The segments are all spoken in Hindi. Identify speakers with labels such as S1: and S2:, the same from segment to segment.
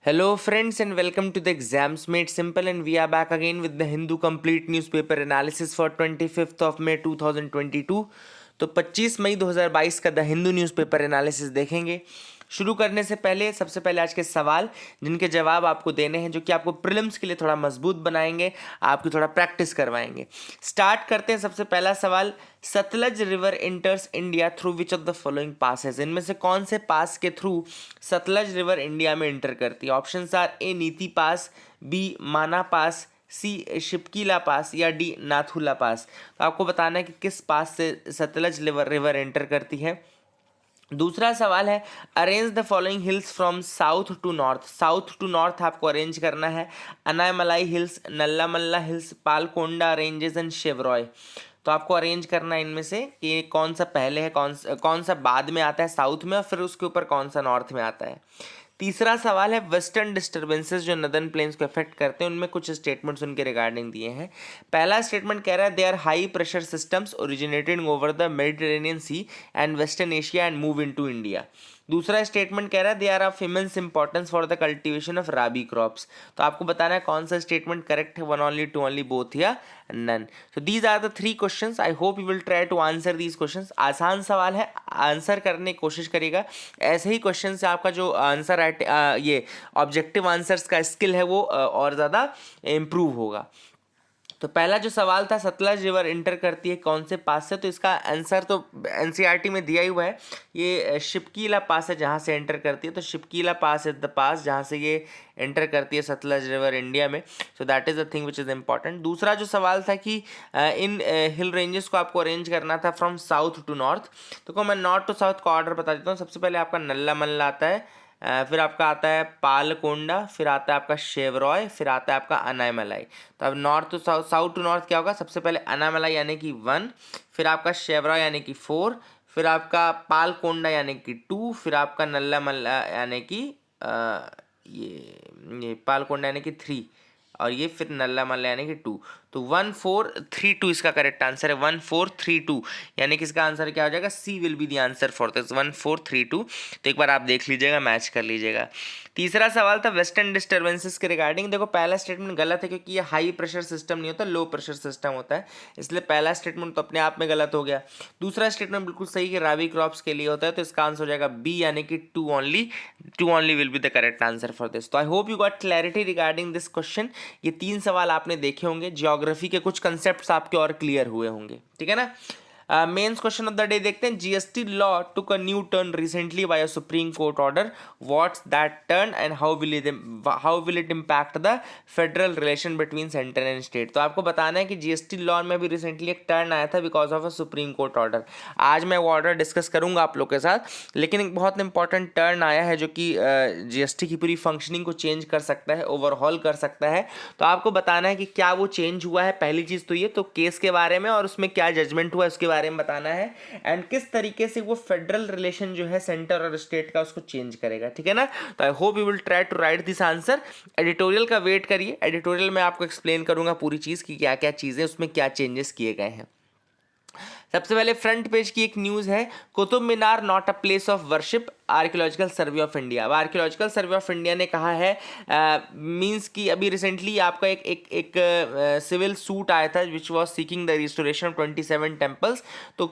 S1: Hello, friends, and welcome to the Exams Made Simple. And we are back again with the Hindu Complete Newspaper Analysis for 25th of May 2022. तो 25 मई 2022 का द हिंदू न्यूज़पेपर एनालिसिस देखेंगे। शुरू करने से पहले सबसे पहले आज के सवाल जिनके जवाब आपको देने हैं, जो कि आपको प्रीलिम्स के लिए थोड़ा मजबूत बनाएंगे, आपकी थोड़ा प्रैक्टिस करवाएंगे। स्टार्ट करते हैं। सबसे पहला सवाल, Sutlej river इंटर्स India through which of the following passes? इनमें से कौन से पास के थ्रू सतलज रिवर इंडिया में इंटर करती है? ऑप्शंस आर ए नीति पास, बी माना पास, सी शिपकीला पास या डी नाथुला पास। तो आपको बताना है कि किस पास से सतलज रिवर एंटर करती है। दूसरा सवाल है, arrange the following hills from south to north. South to north आपको अरेंज करना है। Anaimalai hills, Nallamalla hills, Palkonda ranges and Shevaroy. तो आपको अरेंज करना है इनमें से कि कौन सा पहले है, कौन सा बाद में आता है साउथ में, और फिर उसके ऊपर कौन सा नॉर्थ में आता है। तीसरा सवाल है, वेस्टर्न डिस्टर्बेंसेस जो नदर्न प्लेन्स को अफेक्ट करते हैं, उनमें कुछ स्टेटमेंट्स उनके रिगार्डिंग दिए हैं। पहला स्टेटमेंट कह रहा है, they are high pressure systems originated over the Mediterranean sea and western Asia and move into India. दूसरा स्टेटमेंट कह रहा है, they are of immense importance for the cultivation of rabi crops. तो आपको बताना है कौन सा स्टेटमेंट करेक्ट है, one only, two only, both या none. So these are the 3 questions. I hope you will try to answer these questions. आसान सवाल है, आंसर करने की कोशिश करिएगा। ऐसे ही क्वेश्चन से आपका जो आंसर ये ऑब्जेक्टिव आंसर्स का स्किल है वो और ज़्यादा इम्प्रूव होगा। तो पहला जो सवाल था, सतलज रिवर इंटर करती है कौन से पास से? तो इसका आंसर तो एनसीईआरटी में दिया ही हुआ है, ये शिपकीला पास है जहाँ से एंटर करती है। तो शिपकीला पास इज द पास जहाँ से ये एंटर करती है सतलज रिवर इंडिया में। So that is the thing which is important. दूसरा जो सवाल था कि इन हिल रेंजेस को आपको अरेंज करना था फ्रॉम साउथ टू नॉर्थ। तो मैं नॉर्थ टू साउथ का ऑर्डर बता देता हूँ। सबसे पहले आपका नल्लामल्ला आता है, फिर आपका आता है पालकोंडा, फिर आता है आपका शेवरॉय, फिर आता है आपका अनायमलाई। तो अब north to south, south to north क्या होगा? सबसे पहले अनायमलाई यानी कि 1, फिर आपका शेवरॉय यानी कि 4, फिर आपका पालकोंडा यानी कि 2, फिर आपका नल्लामल्ला यानी कि ये पालकोंडा यानी कि 3, और ये फिर नल्लामल्ला यानी कि 2। तो 1 4 3 2 इसका करेक्ट आंसर है। 1 4 3 2 यानी कि इसका आंसर क्या हो जाएगा? C will be the answer for this, 1 4 3 2। तो एक बार आप देख लीजिएगा, मैच कर लीजिएगा। तीसरा सवाल था वेस्टर्न डिस्टर्बेंसेस के रिगार्डिंग। देखो पहला स्टेटमेंट गलत है, क्योंकि ये हाई प्रेशर सिस्टम नहीं होता, लो प्रेशर सिस्टम होता है, इसलिए पहला स्टेटमेंट तो अपने आप में गलत हो गया। दूसरा स्टेटमेंट बिल्कुल सही कि राबी क्रॉप्स के लिए होता है, तो इसका आंसर हो जाएगा बी यानी कि 2 only will be the correct answer for this. तो I hope you got clarity regarding this question. ये 3 सवाल आपने देखे होंगे, जियोग्राफी के कुछ कंसेप्ट्स आपके और क्लियर हुए होंगे, ठीक है ना। Mains question of the day देखते हैं। GST law took a new turn recently by a supreme court order, what's that turn and how will it impact the federal relation between centre and state? तो आपको बताना है कि जीएसटी लॉ में भी रिसेंटली एक टर्न आया था because of a supreme court order. आज मैं वो ऑर्डर डिस्कस करूंगा आप लोग के साथ, लेकिन एक बहुत इंपॉर्टेंट टर्न आया है जो कि जीएसटी की पूरी फंक्शनिंग को चेंज कर सकता है, ओवरहॉल कर सकता है। तो आपको बताना है कि क्या वो चेंज हुआ है। पहली चीज़ तो ये, तो केस के बारे में और उसमें क्या जजमेंट हुआ उसके बारे में बताना है, एंड किस तरीके से वो फेडरल रिलेशन जो है सेंटर और स्टेट का उसको चेंज करेगा, ठीक है ना। तो I hope you will try to write this answer. Editorial का वेट करिए, एडिटोरियल में आपको एक्सप्लेन करूंगा पूरी चीज़ की क्या क्या चीज़ें उसमें क्या चेंजेस किए गए हैं। सबसे पहले फ्रंट पेज की एक न्यूज़ है, Qutub Minar not a place of worship, Archaeological survey of India. अब आर्कियोलॉजिकल सर्वे ऑफ इंडिया ने कहा है, मींस कि अभी रिसेंटली आपका एक सिविल सूट आया था which was seeking the restoration of 27 temples. तो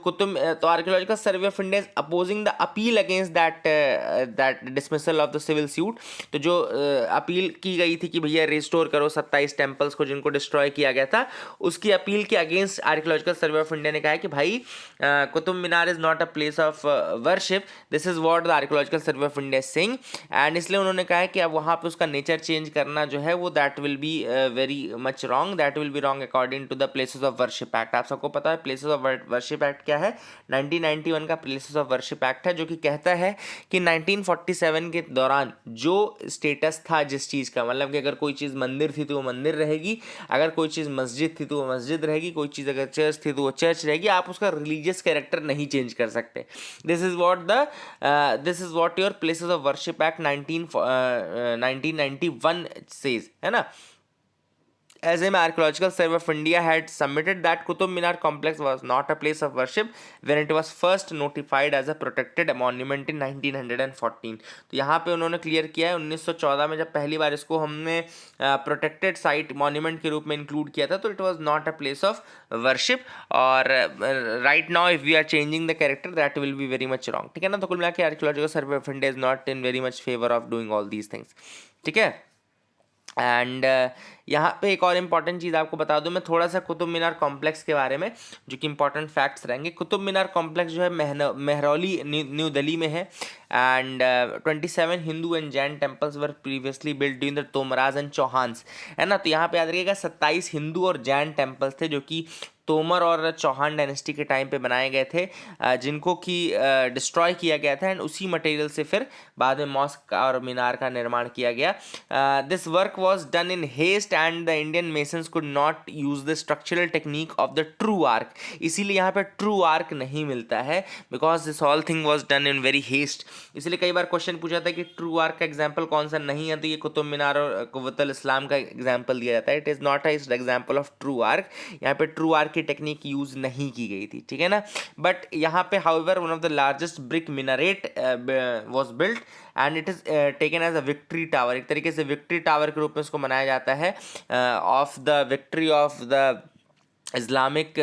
S1: Archaeological survey of India is opposing the appeal against that dismissal of the civil suit. तो जो अपील की गई थी कि भैया रिस्टोर करो 27 टेम्पल्स को जिनको डिस्ट्रॉय किया गया था, उसकी अपील के against archaeological survey of India ने कहा है कि भाई Qutub Minar is not a place of worship, this is what the archaeological survey of India सिंग। एंड इसलिए उन्होंने कहा है कि अब वहाँ पे उसका नेचर चेंज करना जो है वो that will be very much wrong, that will be wrong according to the places of worship act. आप सबको पता है प्लेसेस ऑफ वर्शिप एक्ट क्या है? 1991 का प्लेसेस ऑफ वर्शिप एक्ट है, जो कि कहता है कि 1947 के दौरान जो स्टेटस था जिस चीज़ का, मतलब कि अगर कोई चीज़ मंदिर थी तो वो मंदिर रहेगी, अगर कोई चीज़ मस्जिद थी तो वो मस्जिद रहेगी, कोई चीज़ अगर चर्च थी तो वो चर्च रहेगी, आप उसका रिलीजियस कैरेक्टर नहीं चेंज कर सकते। This is what your places of worship act 1991 says, है ना। As an archaeological survey of India had submitted that Qutub Minar complex was not a place of worship when it was first notified as a protected monument in 1914। तो यहाँ पे उन्होंने क्लियर किया है 1914 में जब पहली बार इसको हमने प्रोटेक्टेड साइट मॉन्यूमेंट के रूप में इंक्लूड किया था, तो it was not a place of worship. और right now if we are changing the character that will be very much wrong, ठीक है ना। तो कुल मिला के archaeological survey of India is not in very much favour of doing all these things, ठीक है। एंड यहाँ पे एक और इम्पॉर्टेंट चीज़ आपको बता दूँ मैं थोड़ा सा कुतुब मीनार कॉम्प्लेक्स के बारे में, जो कि इंपॉर्टेंट फैक्ट्स रहेंगे। कुतुब मीनार कॉम्प्लेक्स जो है मेहरौली न्यू दिल्ली में है। And 27 Hindu and Jain temples were previously build during the Tomaras and Chauhans, है ना। तो यहाँ पे याद रखिएगा 27 हिंदू और जैन टेम्पल्स थे जो कि तोमर और चौहान डायनेस्टी के टाइम पे बनाए गए थे, जिनको कि डिस्ट्रॉय किया गया था। एंड उसी मटेरियल से फिर बाद में मॉस्क और मीनार का निर्माण किया गया। This work was done in haste and the Indian masons could not use the structural technique of the true arch. इसीलिए यहाँ पे ट्रू आर्क नहीं मिलता है, because this all thing was done in very haste. इसलिए कई बार क्वेश्चन पूछा था कि ट्रू आर्क का एग्जाम्पल कौन सा नहीं है, तो ये कुतुब मीनार और कुव्वतुल इस्लाम का एग्जाम्पल दिया जाता है। It is not a example of true arc. यहाँ पे ट्रू आर्क की टेक्निक यूज नहीं की गई थी, ठीक है ना। बट यहाँ पे however one of the largest brick minaret was built and it is taken as a victory tower. एक तरीके से विक्ट्री टावर के रूप में इसको मनाया जाता है of the victory of the Islamic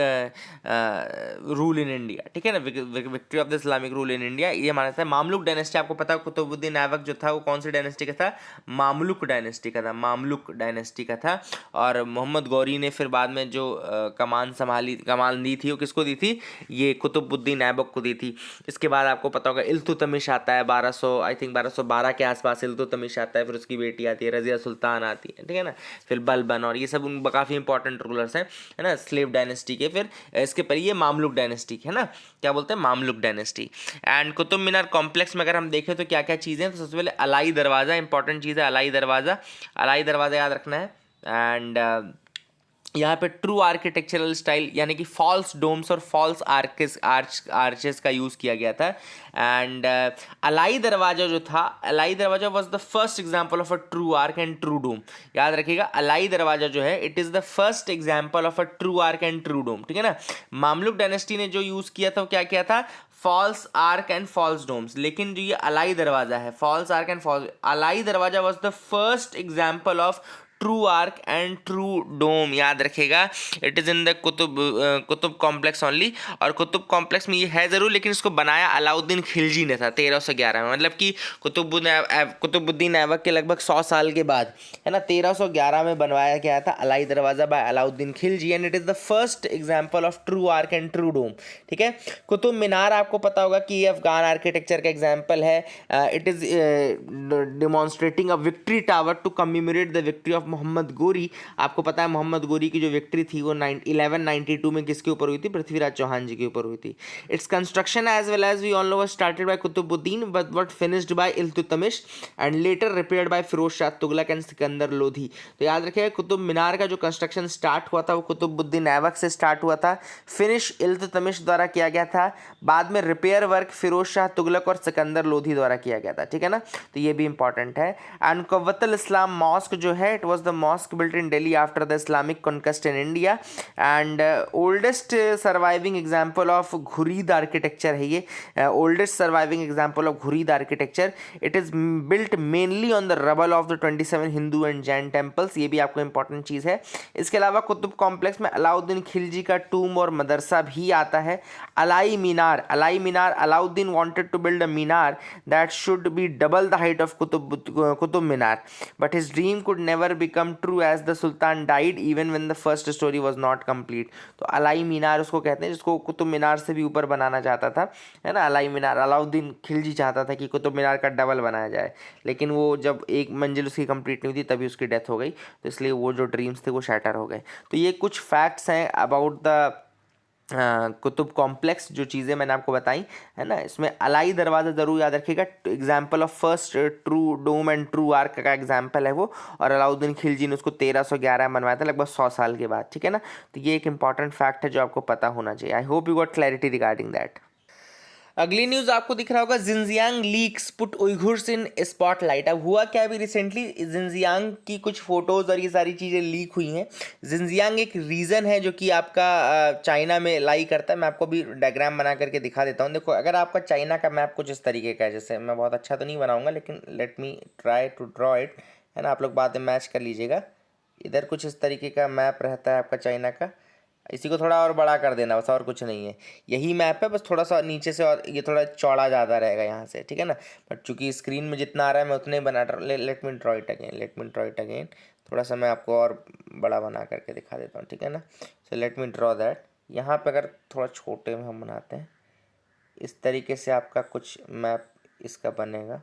S1: rule in India, ठीक है ना। Victory of the Islamic rule in India ये माना जाता है। मामलुक डायनेस्टी आपको पता है, कुतुबुद्दीन ऐबक जो था वो कौन सी डायनेस्टी का था? मामलुक डायनेस्टी का था, मामलुक डायनेस्टी का था। और मोहम्मद गौरी ने फिर बाद में जो कमान दी थी वो किसको दी थी? ये कुतुबुद्दीन ऐबक को दी थी। इसके बाद आपको पता होगा इल्तुतमिश आता है 1212 के आसपास इल्तुतमिश आता है। फिर उसकी बेटी आती है रजिया सुल्तान आती है, ठीक है ना। फिर बलबन और ये सब उन काफ़ी इंपॉर्टेंट रूलर्स हैं, है ना, स्लेव डायनेस्टी के। फिर इसके पर ये मामलुक डायनेस्टी है ना, क्या बोलते हैं, Mamluk dynasty. And Qutub Minar complex में अगर हम देखें तो क्या क्या चीज़ें हैं, तो सबसे पहले अलाई दरवाज़ा इंपॉर्टेंट चीज़ है। अलाई दरवाज़ा याद रखना है। एंड यहाँ पे ट्रू आर्किटेक्चरल स्टाइल यानी कि फॉल्स डोम्स और फॉल्स आर्चेस का यूज़ किया गया था। एंड अलाई दरवाज़ा जो था, Alai Darwaza was the first example of a true arch and true dome. याद रखिएगा अलाई दरवाज़ा जो है it is the first example of a true arch and true dome, ठीक है ना। मामलुक डायनेस्टी ने जो यूज़ किया था वो क्या किया था? False arch and false domes. लेकिन जो ये अलाई दरवाज़ा है, false arch and false, Alai Darwaza was the first example of true arch and true dome. याद रखेगा it is in the Qutub complex only. और कुतुब कॉम्प्लेक्स में ये है ज़रूर, लेकिन इसको बनाया अलाउद्दीन खिलजी ने था 1311 में। मतलब कि कुतुबुद्दीन ऐबक के लगभग 100 साल के बाद, है ना, 1311 में बनवाया गया था Alai Darwaza by Alauddin Khilji. And it is the first example of true arch and true dome, ठीक है। कुतुब मीनार आपको पता होगा कि ये अफगान आर्किटेक्चर का एग्जाम्पल है। It is demonstrating a victory tower to commemorate the victory of Mohammad Ghori. आपको पता है मोहम्मद गोरी की जो विक्ट्री थी वो 1192 में किसके ऊपर हुई थी? पृथ्वीराज चौहान जी के ऊपर हुई थी। Its construction as well as we all know was started by Qutubuddin but finished by Iltutmish and later repaired by Firoz Shah Tughlaq and Sikandar Lodi. तो याद रखिए कुतुब मीनार का जो कंस्ट्रक्शन स्टार्ट हुआ था वो कुतुबुद्दीन ऐबक से स्टार्ट हुआ था, फिनिश इल्तुतमिश द्वारा किया गया था, बाद में रिपेयर वर्क फिरोज शाह तुगलक और सिकंदर लोधी द्वारा किया गया था, ठीक है ना। तो ये भी इंपॉर्टेंट है। एंड कुव्वतुल इस्लाम मॉस्क जो है it was the mosque built in Delhi after the Islamic conquest in India and oldest surviving example of Ghurid architecture है ये, oldest surviving example of Ghurid architecture. It is built mainly on the rubble of the 27 Hindu and Jain temples। ये भी आपको इंपॉर्टेंट चीज़ है। इसके अलावा कुतुब कॉम्प्लेक्स में अलाउद्दीन खिलजी का टूम और मदरसा भी आता है। अलाई मीनार Alauddin wanted to build a Minar that should be double the height of Qutub Minar, but his dream could never become true as the sultan died even when the first story was not complete। तो अलाई मीनार उसको कहते हैं जिसको कुतुब मीनार से भी ऊपर बनाना चाहता था, है ना। अलाई मीनार अलाउद्दीन खिलजी चाहता था कि कुतुब मीनार का डबल बनाया जाए, लेकिन वो जब एक मंजिल उसकी कंप्लीट नहीं हुई थी तभी उसकी डेथ हो गई। तो इसलिए वो जो ड्रीम्स थे वो शैटर हो गए। तो ये कुछ फैक्ट्स हैं अबाउट द कुतुब कॉम्प्लेक्स, जो चीज़ें मैंने आपको बताई, है ना। इसमें अलाई दरवाज़ा ज़रूर याद रखिएगा, example of first true dome and true arch का एग्जाम्पल है वो। और अलाउद्दीन खिलजी ने उसको 1311 में बनवाया था, लगभग 100 साल के बाद, ठीक है ना। तो ये एक इंपॉर्टेंट फैक्ट है जो आपको पता होना चाहिए। आई hope you got clarity regarding that. अगली न्यूज आपको दिख रहा होगा, जिनजियांग लीक्स पुट उइघुर्स इन स्पॉटलाइट। अब हुआ क्या, अभी रिसेंटली जिनजियांग की कुछ फोटोज और ये सारी चीज़ें लीक हुई हैं। जिनजियांग एक रीजन है जो कि आपका चाइना में लाई करता है। मैं आपको भी डायग्राम बना करके दिखा देता हूँ। देखो, अगर आपका चाइना का मैप कुछ इस तरीके का है, जैसे मैं बहुत अच्छा तो नहीं बनाऊंगा लेकिन let me try to draw it, है ना, आप लोग बाद में मैच कर लीजिएगा। इधर कुछ इस तरीके का मैप रहता है आपका चाइना का। इसी को थोड़ा और बड़ा कर देना, बस और कुछ नहीं है। यही मैप है, बस थोड़ा सा नीचे से और ये थोड़ा चौड़ा ज़्यादा रहेगा यहाँ से, ठीक है ना। बट चूंकि स्क्रीन में जितना आ रहा है मैं उतने ही बना let me draw it again, let me draw it again. थोड़ा सा मैं आपको और बड़ा बना करके दिखा देता हूँ, ठीक है ना। So let me draw that. यहाँ पे अगर थोड़ा छोटे में हम बनाते हैं, इस तरीके से आपका कुछ मैप इसका बनेगा।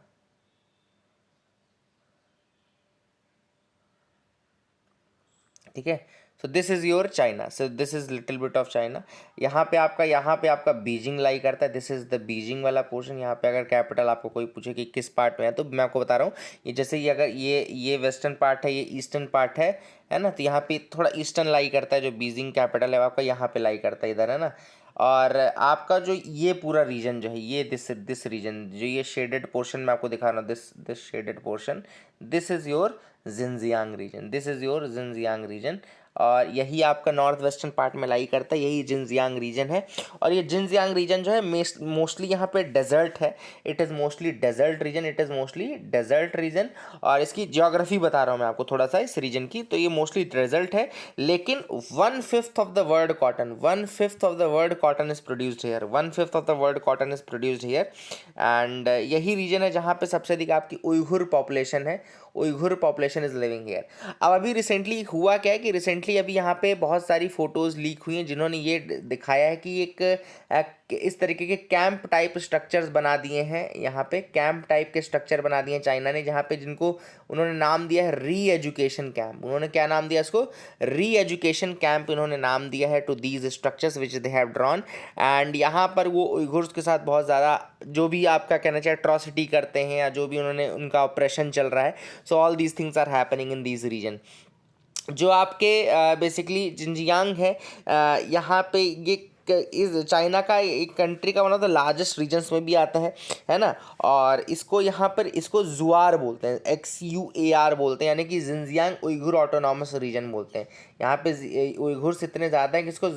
S1: ठीक है, so this is your China, so this is little bit of China. यहाँ पे आपका बीजिंग लाई करता है, दिस इज़ द बीजिंग वाला पोर्शन। यहाँ पे अगर कैपिटल आपको कोई पूछे कि किस पार्ट में है, तो मैं आपको बता रहा हूँ, ये जैसे ये अगर ये वेस्टर्न पार्ट है, ये ईस्टर्न पार्ट है ना। तो यहाँ पे थोड़ा ईस्टर्न लाई करता है, जो बीजिंग कैपिटल है आपका यहाँ पे लाई करता है, इधर, है ना। और आपका जो ये पूरा रीजन जो है, ये दिस रीजन, जो ये शेडेड पोर्शन मैं आपको दिखा रहा हूँ, this shaded portion, this is your Xinjiang region, this is your Xinjiang region. और यही आपका नॉर्थ वेस्टर्न पार्ट में लाई करता है, यही जिनजियांग रीजन है। और ये जिनजियांग रीजन जो है मोस्टली यहाँ पे डेजर्ट है। It is mostly desert region, it is mostly desert region. और इसकी ज्योग्राफी बता रहा हूँ मैं आपको थोड़ा सा इस रीजन की। तो ये मोस्टली डेजर्ट है, लेकिन 1/5 of the world cotton, 1/5 of the world cotton is produced here, 1/5 of the world cotton is produced here. And यही रीजन है जहाँ पे सबसे अधिक आपकी उइघुर पॉपुलेशन है, Uyghur population is living here. अब अभी रिसेंटली हुआ क्या है कि रिसेंटली अभी यहाँ पे बहुत सारी फोटोज़ लीक हुई हैं, जिन्होंने ये दिखाया है कि एक इस तरीके के कैंप टाइप स्ट्रक्चर्स बना दिए हैं। यहाँ पे कैंप टाइप के स्ट्रक्चर बना दिए हैं चाइना ने, जहाँ पे जिनको उन्होंने नाम दिया है री एजुकेशन कैंप। उन्होंने क्या नाम दिया इसको, री एजुकेशन कैंप इन्होंने नाम दिया है to these structures which they have drawn. And यहाँ पर वो उइघुर्स के साथ बहुत ज़्यादा जो भी आपका कहना चाहिए अट्रॉसिटी करते हैं, या जो भी उन्होंने उनका ऑपरेशन चल रहा है। So all these things are happening in these region. जो आपके बेसिकली जिनजियांग है, यहाँ पे ये इस चाइना का एक कंट्री का one of the largest regions में भी आता है ना। और इसको यहाँ पर इसको जुआर बोलते हैं, XUAR बोलते हैं, यानी कि जिनजियांग उइघुर ऑटोनॉमस रीजन बोलते हैं। यहाँ पे उइघुर्स इतने ज़्यादा हैं कि इसको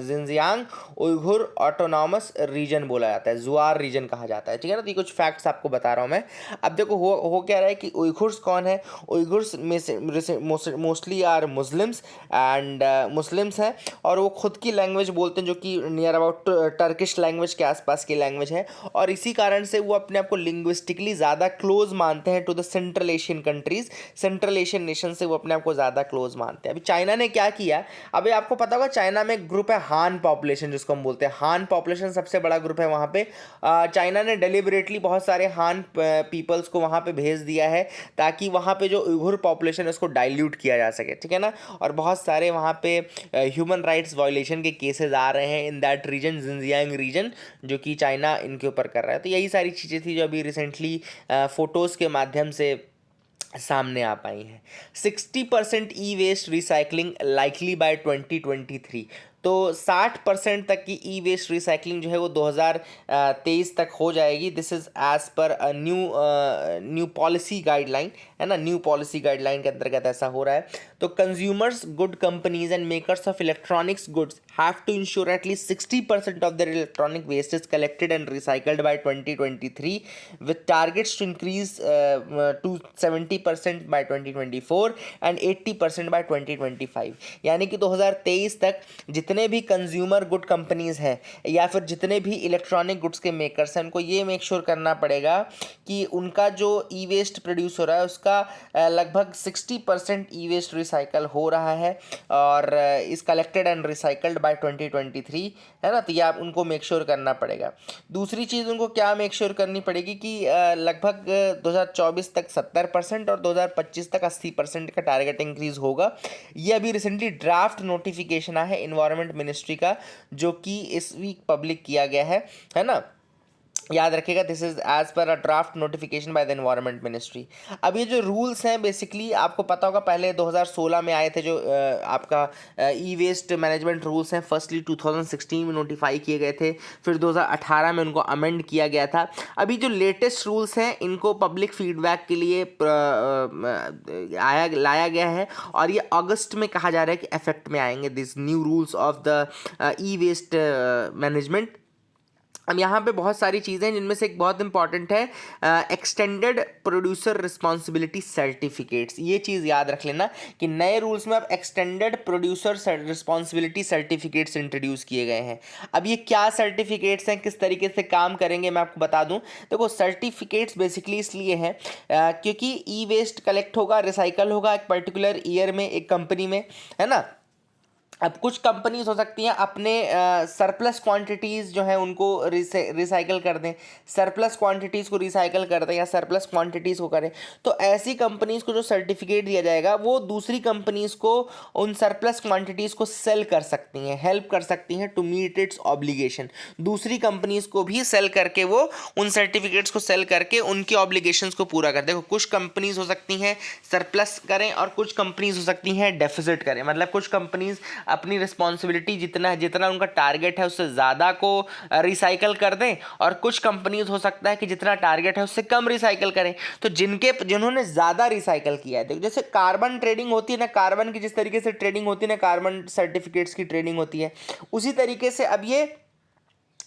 S1: जिनजियांग उइघुर ऑटोनॉमस रीजन बोला जाता है, जुआर रीजन कहा जाता है, ठीक है ना। तो ये कुछ फैक्ट्स आपको बता रहा हूँ मैं। अब देखो हो क्या रहा है कि उइघुर्स कौन है, उइघुर्स में से mostly are Muslims and Muslims हैं, और वो खुद की लैंग्वेज बोलते हैं जो कि नियर अबाउट टर्किश लैंग्वेज के आसपास की लैंग्वेज है। और इसी कारण से वो अपने आप को लिंग्विस्टिकली ज़्यादा क्लोज मानते हैं to the central Asian countries, central Asian nation से वो अपने आप को ज़्यादा क्लोज मानते हैं। अभी चाइना ने क्या किया, अभी आपको पता होगा चाइना में एक ग्रुप है हान पॉपुलेशन, जिसको हम बोलते हैं हान पॉपुलेशन, सबसे बड़ा ग्रुप है वहाँ पे। चाइना ने डेलिबरेटली बहुत सारे हान पीपल्स को वहाँ पे भेज दिया है, ताकि वहाँ पे जो उइघुर पॉपुलेशन है उसको डाइल्यूट किया जा सके, ठीक है ना। और बहुत सारे वहाँ पे ह्यूमन राइट्स वायलेशन के केसेस आ रहे हैं in that region, Xinjiang region, जो कि चाइना इनके ऊपर कर रहा है। तो यही सारी चीज़ें थी जो अभी रिसेंटली फ़ोटोज़ के माध्यम से सामने आ पाई हैं। 60% ई वेस्ट रिसाइकलिंग लाइकली बाय 2023। तो 60% तक की ई वेस्ट रिसाइकलिंग जो है वो 2023 तक हो जाएगी। This is as per a new policy guideline, है ना। न्यू पॉलिसी गाइडलाइन के अंतर्गत ऐसा हो रहा है। तो consumers good companies and makers of electronics goods have to ensure at least 60% of their electronic waste is collected and recycled by 2023 with targets to increase to 70% by 2024 and 80% by 2025। यानी कि 2023 तक जितने भी कंज्यूमर गुड कंपनीज हैं या फिर जितने भी इलेक्ट्रॉनिक गुड्स के मेकर्स हैं, उनको ये मेक श्योर करना पड़ेगा कि उनका जो ई वेस्ट प्रोड्यूस हो रहा है उसका लगभग 60% ई वेस्ट रिसाइकल हो रहा है, और इस कलेक्टेड एंड रिसाइकल्ड बाय 2023, है ना। तो ये आप उनको मेक श्योर करना पड़ेगा। दूसरी चीज़ उनको क्या मेक श्योर करनी पड़ेगी कि लगभग 2024 तक 70% और 2025 तक 80% का टारगेट इंक्रीज होगा। ये अभी रिसेंटली ड्राफ्ट नोटिफिकेशन आया है इन्वायरमेंट मिनिस्ट्री का, जो कि इस वीक पब्लिक किया गया है ना। याद रखिएगा, this is as per a draft notification by the environment ministry. अब ये जो रूल्स हैं बेसिकली आपको पता होगा पहले 2016 में आए थे जो आपका ई वेस्ट मैनेजमेंट रूल्स हैं, फर्स्टली 2016 में नोटिफाई किए गए थे, फिर 2018 में उनको अमेंड किया गया था। अभी जो लेटेस्ट रूल्स हैं इनको पब्लिक फीडबैक के लिए लाया गया है और ये अगस्त में कहा जा रहा है कि इफेक्ट में आएंगे this new rules of the e waste management. अब यहाँ पे बहुत सारी चीज़ें हैं जिनमें से एक बहुत इंपॉर्टेंट है एक्सटेंडेड प्रोड्यूसर रिस्पॉन्सिबिलिटी सर्टिफिकेट्स। ये चीज़ याद रख लेना कि नए रूल्स में अब extended producer responsibility certificates introduce किए गए हैं। अब ये क्या सर्टिफिकेट्स हैं, किस तरीके से काम करेंगे, मैं आपको बता दूं। देखो सर्टिफिकेट्स बेसिकली इसलिए हैं क्योंकि ई वेस्ट कलेक्ट होगा, रिसाइकल होगा एक पर्टिकुलर ईयर में एक कंपनी में, है ना। अब कुछ कंपनीज हो सकती हैं अपने सरप्लस क्वांटिटीज़ जो हैं उनको रिसाइकल कर दें, सरप्लस क्वांटिटीज़ को रिसाइकल कर दें या सरप्लस क्वांटिटीज़ को करें। तो ऐसी कंपनीज़ को जो सर्टिफिकेट दिया जाएगा वो दूसरी कंपनीज़ को उन सरप्लस क्वांटिटीज़ को सेल कर सकती हैं, हेल्प कर सकती हैं टू मीट इट्स ऑब्लिगेशन। दूसरी कंपनीज़ को भी सेल करके वो उन सर्टिफिकेट्स को सेल करके उनके ऑब्लिगेशंस को पूरा कर देखो, कुछ कंपनीज़ हो सकती हैं सरप्लस करें और कुछ कंपनीज़ हो सकती हैं डेफिसिट करें। मतलब कुछ कंपनीज़ अपनी रिस्पॉन्सिबिलिटी जितना उनका टारगेट है उससे ज़्यादा को रिसाइकल कर दें और कुछ कंपनीज हो सकता है कि जितना टारगेट है उससे कम रिसाइकल करें। तो जिन्होंने ज़्यादा रिसाइकल किया है, देखो जैसे कार्बन ट्रेडिंग होती है ना, कार्बन की जिस तरीके से ट्रेडिंग होती है ना, कार्बन सर्टिफिकेट्स की ट्रेडिंग होती है, उसी तरीके से अब ये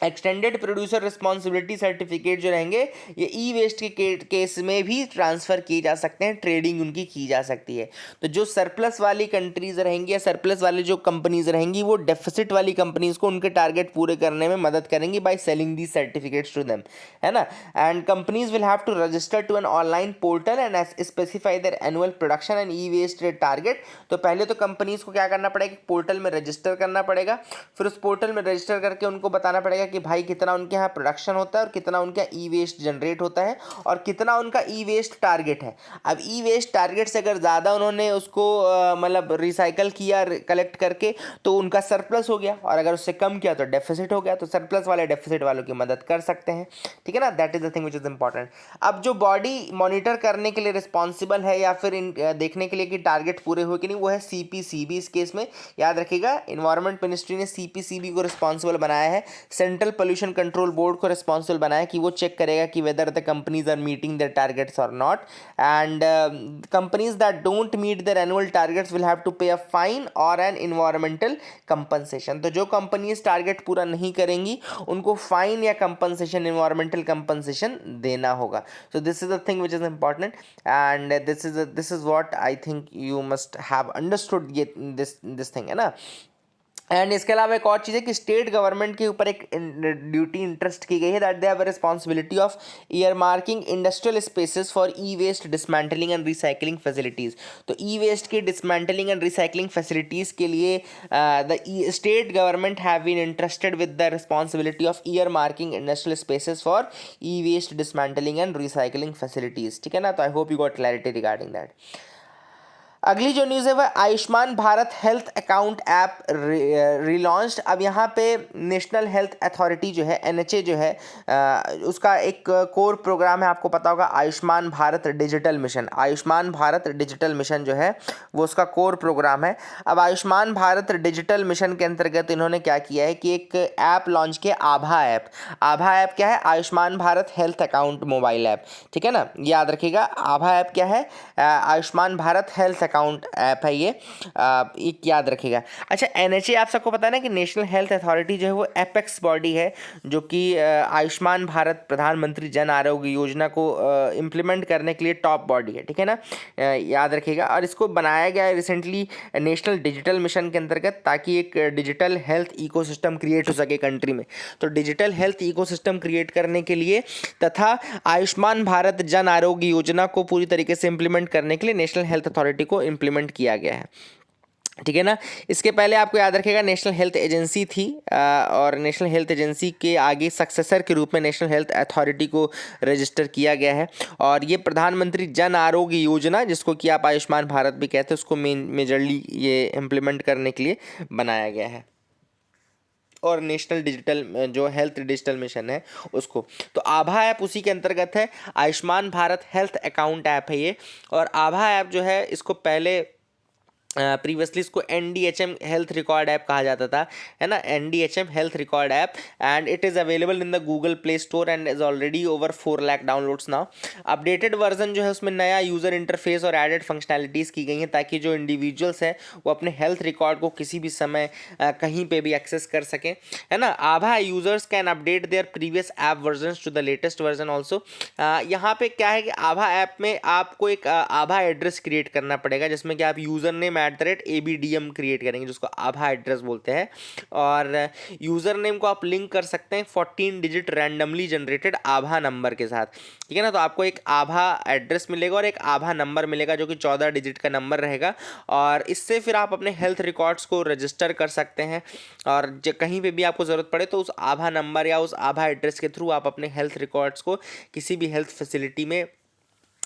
S1: एक्सटेंडेड प्रोड्यूसर रिस्पॉन्सिबिलिटी सर्टिफिकेट जो रहेंगे ये ई वेस्ट के केस में भी ट्रांसफ़र किए जा सकते हैं, ट्रेडिंग उनकी की जा सकती है। तो जो सरप्लस वाली कंट्रीज़ रहेंगी या सरप्लस वाली जो कंपनीज़ रहेंगी वो डेफिसिट वाली कंपनीज़ को उनके टारगेट पूरे करने में मदद करेंगी by selling the certificates to them, है ना। And companies will have to register to an online portal and specify their annual production and e waste target. तो पहले तो कंपनीज़ को क्या करना पड़ेगा, पोर्टल में रजिस्टर करना पड़ेगा, फिर उस पोर्टल में रजिस्टर करके उनको बताना पड़ेगा कि भाई कितना उनके यहाँ प्रोडक्शन होता है और कितना उनका ई वेस्ट जनरेट होता है और कितना उनका ई वेस्ट टारगेट है। अब ई वेस्ट टारगेट से अगर ज़्यादा उन्होंने उसको मतलब रिसाइकल किया कलेक्ट करके तो उनका सरप्लस हो गया, और अगर उससे कम किया तो डेफिसिट हो गया। तो सरप्लस वाले डेफिसिट वालों की मदद कर सकते हैं, ठीक है ना। That is the thing which is important. अब जो बॉडी मॉनिटर करने के लिए रिस्पॉन्सिबल है या फिर देखने के लिए कि टारगेट पूरे हुए कि नहीं, वो है CPCB। इस केस में याद रखिएगा इन्वायरमेंट मिनिस्ट्री ने CPCB को रिस्पॉन्सिबल बनाया है, सेंट्रल पोल्यूशन कंट्रोल बोर्ड को रिस्पॉन्सिबल बनाया कि वो चेक करेगा कि whether the companies are meeting their targets or not. And companies that don't meet their annual targets will have to pay a fine or an environmental compensation. तो जो कंपनीज टारगेट पूरा नहीं करेंगी उनको फाइन या कंपनसेशन, इन्वायरमेंटल कंपनसेशन देना होगा। So this is the thing which is important and this is what I think you must have understood ये दिस थिंग, है ना। एंड इसके अलावा एक और चीज़ है कि स्टेट गवर्नमेंट के ऊपर एक ड्यूटी इंटरेस्ट की गई है, that they have a responsibility of earmarking industrial spaces for e waste dismantling and recycling facilities. तो ई वेस्ट के डिसमेंटलिंग एंड रिसाइकलिंग फैसिलिटीज़ के लिए the state government have been interested with the responsibility of earmarking industrial spaces for e waste dismantling and recycling facilities, ठीक है ना। तो I hope you got clarity regarding that. अगली जो न्यूज़ है वह Ayushman Bharat health account app relaunched. अब यहाँ पे नेशनल हेल्थ अथॉरिटी जो है NHA जो है उसका एक कोर प्रोग्राम है, आपको पता होगा Ayushman Bharat digital mission. Ayushman Bharat digital mission जो है वो उसका कोर प्रोग्राम है। अब आयुष्मान भारत डिजिटल मिशन के अंतर्गत इन्होंने क्या किया है कि एक ऐप लॉन्च किया, आभा ऐप। आभा ऐप क्या है, Ayushman Bharat health account mobile app, ठीक है ना। याद रखिएगा आभा ऐप क्या है, Ayushman Bharat health account app है ये, एक याद रखिएगा। अच्छा NHA आप सबको पता है ना कि नेशनल हेल्थ अथॉरिटी जो है वो एपेक्स बॉडी है जो कि आयुष्मान भारत प्रधानमंत्री जन आरोग्य योजना को इम्प्लीमेंट करने के लिए टॉप बॉडी है, ठीक है ना। याद रखिएगा। और इसको बनाया गया है रिसेंटली नेशनल डिजिटल मिशन के अंतर्गत ताकि एक डिजिटल हेल्थ इकोसिस्टम क्रिएट हो सके कंट्री में। तो डिजिटल हेल्थ इकोसिस्टम क्रिएट करने के लिए तथा आयुष्मान भारत जन आरोग्य योजना को पूरी तरीके से इम्प्लीमेंट करने के लिए नेशनल हेल्थ अथॉरिटी को इम्प्लीमेंट किया गया है, ठीक है ना। इसके पहले आपको याद रखिएगा नेशनल हेल्थ एजेंसी थी और नेशनल हेल्थ एजेंसी के आगे सक्सेसर के रूप में नेशनल हेल्थ अथॉरिटी को रजिस्टर किया गया है। और ये प्रधानमंत्री जन आरोग्य योजना जिसको कि आप आयुष्मान भारत भी कहते हैं उसको मेजरली ये इम्प्लीमेंट करने के लिए बनाया गया है। और नेशनल डिजिटल जो हेल्थ डिजिटल मिशन है उसको। तो आभा ऐप उसी के अंतर्गत है। Ayushman Bharat health account app है ये। और आभा ऐप जो है इसको पहले प्रीवियसली इसको NDHM हेल्थ रिकॉर्ड ऐप कहा जाता था, है ना, NDHM health record app, and it is available in the Google play store and is already over 4 lakh downloads now. Updated version जो है उसमें नया यूज़र इंटरफेस और एडेड फंक्शनैलिटीज़ की गई हैं ताकि जो इंडिविजुअल्स हैं वो अपने हेल्थ रिकॉर्ड को किसी भी समय कहीं पे भी एक्सेस कर सकें, है ना। आभा users can update their previous app version to the latest version also. यहाँ पे क्या है कि आभा ऐप में आपको एक आभा एड्रेस क्रिएट करना पड़ेगा जिसमें कि आप यूज़र नेम @ABDM क्रिएट करेंगे जिसको आभा एड्रेस बोलते हैं, और यूज़र नेम को आप लिंक कर सकते हैं 14 डिजिट रैंडमली जनरेटेड आभा नंबर के साथ, ठीक है ना। तो आपको एक आभा एड्रेस मिलेगा और एक आभा नंबर मिलेगा जो कि 14 डिजिट का नंबर रहेगा, और इससे फिर आप अपने हेल्थ रिकॉर्ड्स को रजिस्टर कर सकते हैं, और कहीं पे भी आपको ज़रूरत पड़े तो उस आभा नंबर या उस आभा एड्रेस के थ्रू आप अपने हेल्थ रिकॉर्ड्स को किसी भी हेल्थ फैसिलिटी में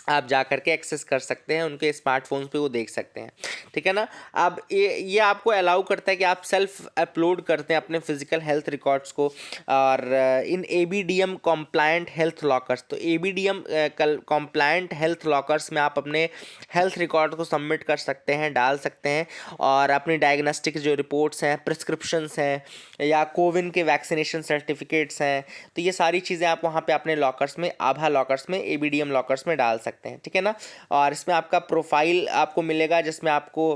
S1: आप जा करके एक्सेस कर सकते हैं, उनके स्मार्टफोन्स पे वो देख सकते हैं, ठीक है ना। अब ये आपको अलाउ करता है कि आप सेल्फ अपलोड करते हैं अपने फिजिकल हेल्थ रिकॉर्ड्स को, और इन ABDM कॉम्प्लाइंट हेल्थ लॉकर्स। तो ABDM कॉम्प्लाइंट हेल्थ लॉकर्स में आप अपने हेल्थ रिकॉर्ड को सबमिट कर सकते हैं, डाल सकते हैं, और अपनी डायग्नोस्टिक जो रिपोर्ट्स हैं, प्रिस्क्रिप्शंस हैं या कोविन के वैक्सीनेशन सर्टिफिकेट्स हैं, तो ये सारी चीज़ें आप वहाँ पे अपने लॉकर्स में, आभा लॉकर्स में, ABDM लॉकर्स में डाल सकते हैं, ठीक है ना। और इसमें आपका प्रोफाइल आपको मिलेगा जिसमें आपको